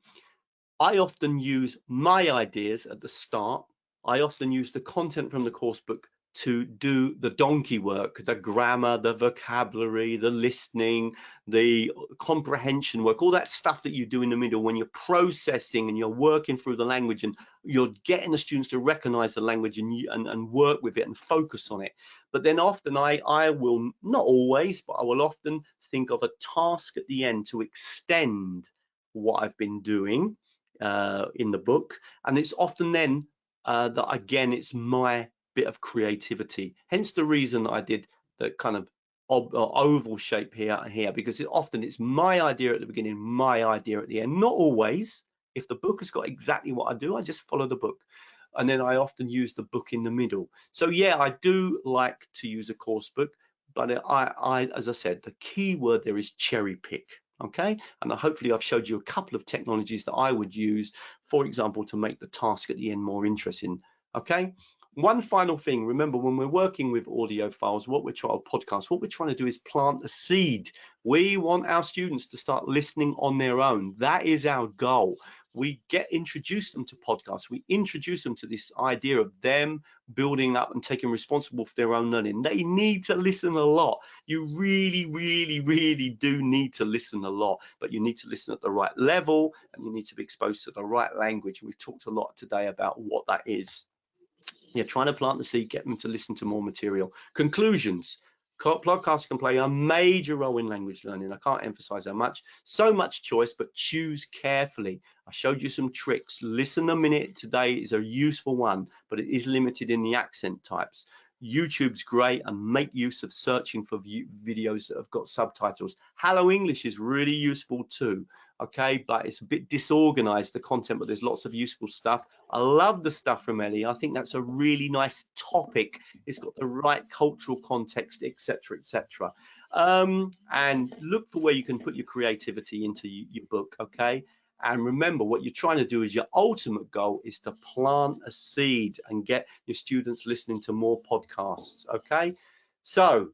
B: I often use my ideas at the start. I often use the content from the course book to do the donkey work, the grammar, the vocabulary, the listening, the comprehension work, all that stuff that you do in the middle when you're processing and you're working through the language and you're getting the students to recognize the language and work with it and focus on it. But then often I will, not always, but I will often think of a task at the end to extend what I've been doing in the book, and it's often then that again it's my bit of creativity, hence the reason that I did the kind of oval shape here, because often it's my idea at the beginning, my idea at the end. Not always. If the book has got exactly what I do, I just follow the book, and then I often use the book in the middle. So yeah, I do like to use a course book, but I as I said, the key word there is cherry pick. Okay, and hopefully I've showed you a couple of technologies that I would use, for example, to make the task at the end more interesting. Okay, one final thing, remember when we're working with audio files, what we're trying to do is plant a seed. We want our students to start listening on their own. That is our goal. We introduce them to podcasts. We introduce them to this idea of them building up and taking responsibility for their own learning. They need to listen a lot. You really, really, really do need to listen a lot, but you need to listen at the right level and you need to be exposed to the right language. We've talked a lot today about what that is. Yeah, trying to plant the seed, get them to listen to more material. Conclusions. Podcasts can play a major role in language learning. I can't emphasize how much. So much choice, but choose carefully. I showed you some tricks. Listen a minute today is a useful one, but it is limited in the accent types. YouTube's great, and make use of searching for videos that have got subtitles. Hello English is really useful too. Okay, but it's a bit disorganized, the content, but there's lots of useful stuff. I love the stuff from Ellie. I think that's a really nice topic. It's got the right cultural context, etc., etc. And look for where you can put your creativity into your book. Okay, and remember, what you're trying to do is your ultimate goal is to plant a seed and get your students listening to more podcasts. Okay, so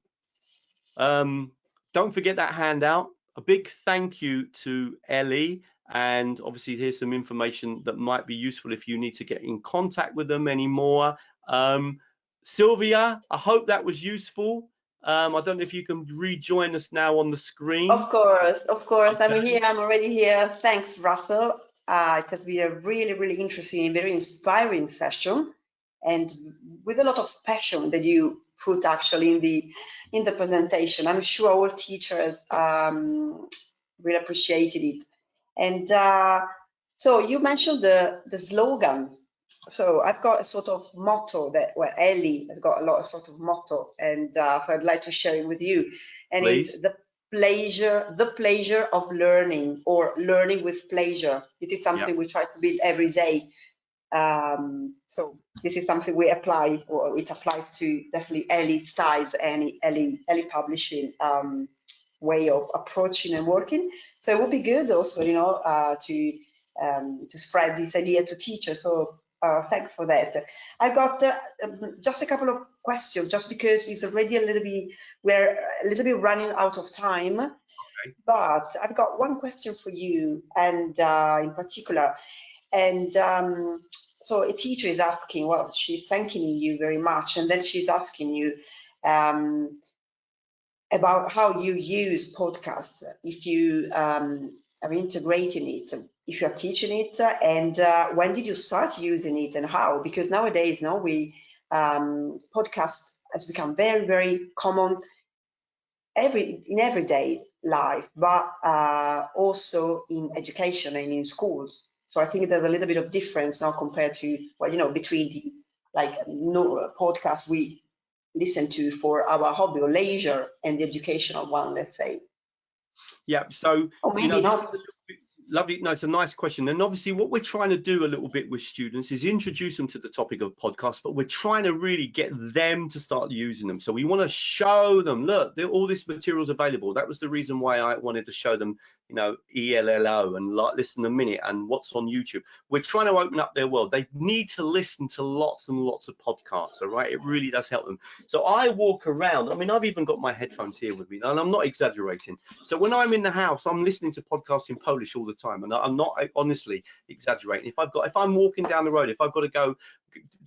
B: don't forget that handout. A big thank you to Ellie, and obviously here's some information that might be useful if you need to get in contact with them anymore. Sylvia, I hope that was useful. I don't know if you can rejoin us now on the screen.
A: Of course.
B: Okay.
A: I'm here. I'm already here. Thanks, Russell. It has been a really, really interesting and very inspiring session, and with a lot of passion that you put actually in the presentation. I'm sure all teachers really appreciated it. And so you mentioned the slogan. So I've got a sort of motto where Ellie has got a lot of sort of motto, and so I'd like to share it with you. And
B: Please.
A: it's the pleasure of learning, or learning with pleasure. It is something we try to build every day. So this is something we apply, or it applies to definitely Ellie styles and Ellie publishing way of approaching and working. So it would be good also, you know, to spread this idea to teachers. So thanks for that. I got just a couple of questions, just because it's already we're a little bit running out of time.
B: Okay.
A: But I've got one question for you, and in particular, and so a teacher is asking, well, she's thanking you very much, and then she's asking you about how you use podcasts, if you are integrating it, if you're teaching it, and when did you start using it and how? Because nowadays, podcast has become very, very common in everyday life, but also in education and in schools. So I think there's a little bit of difference now compared to, well, you know, between the podcasts we listen to for our hobby or leisure and the educational one, let's say.
B: Yeah, so
A: Or maybe not.
B: Lovely. No, it's a nice question. And obviously what we're trying to do a little bit with students is introduce them to the topic of podcasts, but we're trying to really get them to start using them. So we want to show them, look, all this material is available. That was the reason why I wanted to show them, you know, ELLO and like Listen a Minute and what's on YouTube. We're trying to open up their world. They need to listen to lots and lots of podcasts, all right? It really does help them. So I walk around. I mean, I've even got my headphones here with me, and I'm not exaggerating. So when I'm in the house, I'm listening to podcasts in Polish all the time, and I'm not honestly exaggerating. If I'm walking down the road, if I've got to go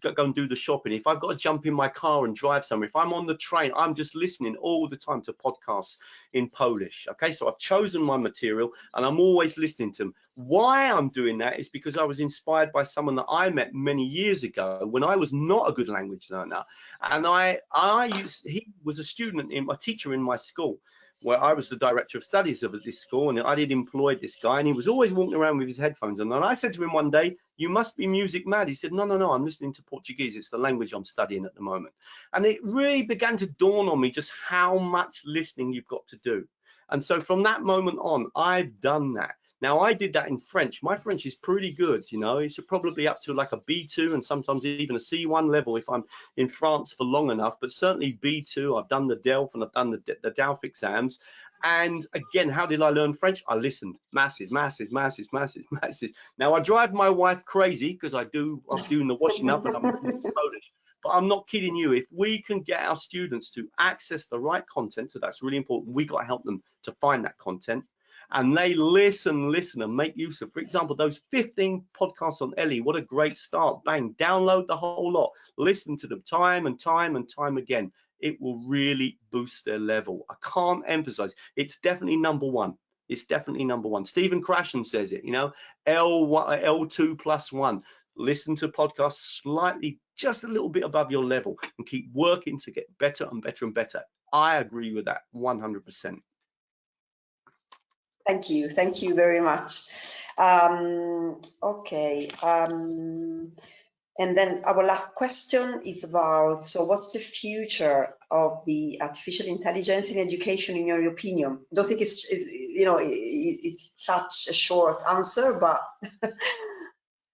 B: and do the shopping, if I've got to jump in my car and drive somewhere, if I'm on the train, I'm just listening all the time to podcasts in Polish. Okay, so I've chosen my material and I'm always listening to them. Why I'm doing that is because I was inspired by someone that I met many years ago when I was not a good language learner, and he was a student, a teacher in my school, where I was the director of studies of this school, and I did employ this guy, and he was always walking around with his headphones. And then I said to him one day, "You must be music mad." He said, "No, no, no, I'm listening to Portuguese. It's the language I'm studying at the moment." And it really began to dawn on me just how much listening you've got to do. And so from that moment on, I've done that. Now, I did that in French. My French is pretty good, you know. It's probably up to like a B2 and sometimes even a C1 level if I'm in France for long enough, but certainly B2. I've done the DELF and I've done the DELF exams. And again, how did I learn French? I listened. Masses. Now, I drive my wife crazy because I'm doing the washing up and I'm listening to Polish. But I'm not kidding you. If we can get our students to access the right content, so that's really important, we got to help them to find that content. And they listen and make use of, for example, those 15 podcasts on Ellie. What a great start. Bang, download the whole lot. Listen to them time and time again. It will really boost their level. I can't emphasize, it's definitely number one. It's definitely number one. Stephen Krashen says it, you know, L2 plus 1. Listen to podcasts slightly, just a little bit above your level and keep working to get better and better and better. I agree with that 100%.
A: Thank you very much. Okay, and then our last question is about, so what's the future of the artificial intelligence in education in your opinion? I don't think it's, you know, it's such a short answer, but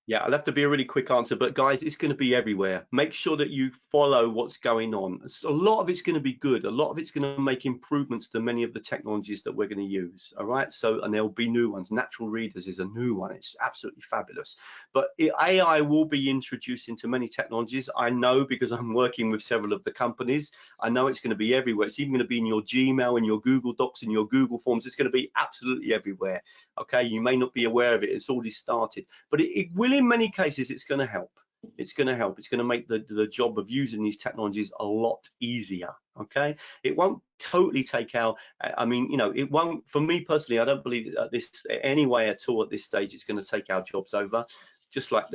B: yeah, I'll have to be a really quick answer, but guys, it's going to be everywhere. Make sure that you follow what's going on. A lot of it's going to be good. A lot of it's going to make improvements to many of the technologies that we're going to use. All right. So, and there'll be new ones. Natural readers is a new one. It's absolutely fabulous. But AI will be introduced into many technologies. I know because I'm working with several of the companies. I know it's going to be everywhere. It's even going to be in your Gmail and your Google Docs and your Google Forms. It's going to be absolutely everywhere. Okay. You may not be aware of it. It's already started, but it will, in many cases, it's going to help. It's going to help. It's going to make the job of using these technologies a lot easier. Okay, it won't totally take out. I mean, you know, it won't. For me personally, I don't believe this anyway at all at this stage. It's going to take our jobs over. Just like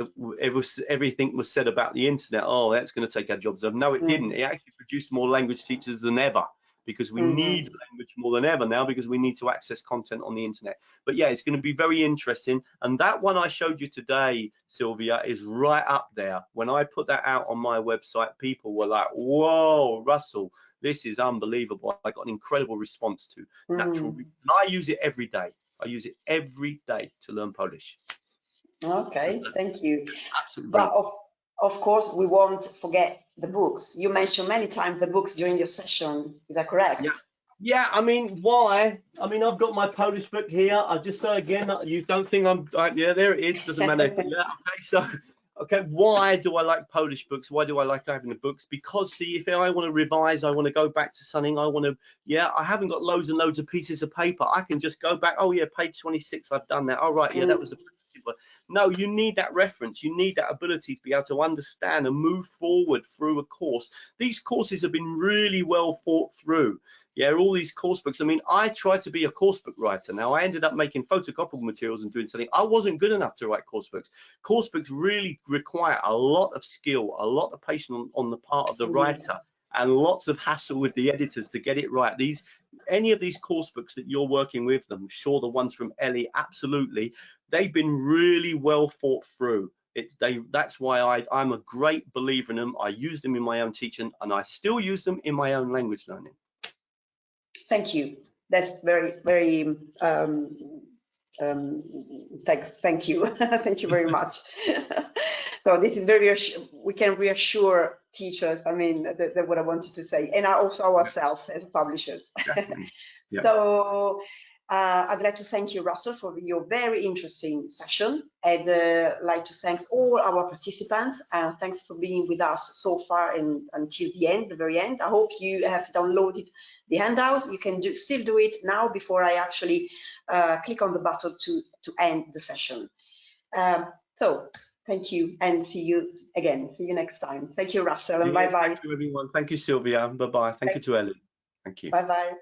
B: everything was said about the internet. Oh, that's going to take our jobs over. No, it didn't. It actually produced more language teachers than ever, because we need language more than ever now, because we need to access content on the internet. But yeah, it's going to be very interesting. And that one I showed you today, Sylvia, is right up there. When I put that out on my website, people were like, whoa, Russell, this is unbelievable. I got an incredible response to natural reading. And I use it every day. I use it every day to learn Polish.
A: Okay, thank you.
B: Absolutely.
A: But of course, we won't forget the books. You mentioned many times the books during your session. Is that correct?
B: Yeah. Yeah, I mean, why? I mean, I've got my Polish book here. I just say again, you don't think I'm, yeah, there it is. Doesn't matter. Yeah, okay, so, okay, why do I like Polish books? Why do I like having the books? Because, see, if I want to revise, I want to go back to something, I want to, yeah, I haven't got loads and loads of pieces of paper. I can just go back, oh, yeah, page 26, I've done that. Oh, right, yeah, that was a no, you need that reference. You need that ability to be able to understand and move forward through a course. These courses have been really well thought through. Yeah, all these course books. I mean, I tried to be a course book writer. Now, I ended up making photocopiable materials and doing something. I wasn't good enough to write course books. Course books really require a lot of skill, a lot of patience on the part of the writer, and lots of hassle with the editors to get it right. Any of these course books that you're working with, I'm sure the ones from Ellie, absolutely, they've been really well thought through. That's why I'm a great believer in them. I use them in my own teaching, and I still use them in my own language learning.
A: Thank you. That's very thank you thank you very much. So this is very we can reassure teachers, I mean, that what I wanted to say, and also ourselves as publishers.
B: Yeah.
A: So I'd like to thank you, Russell, for your very interesting session. I'd like to thank all our participants, and thanks for being with us so far and until the end, the very end. I hope you have downloaded the handouts. You can still do it now before I actually click on the button to end the session. So thank you, and see you again. See you next time. Thank you, Russell, and bye-bye.
B: Thank you, everyone. Thank you, Sylvia. Bye-bye. Thank you to Ellie. Thank you.
A: Bye-bye.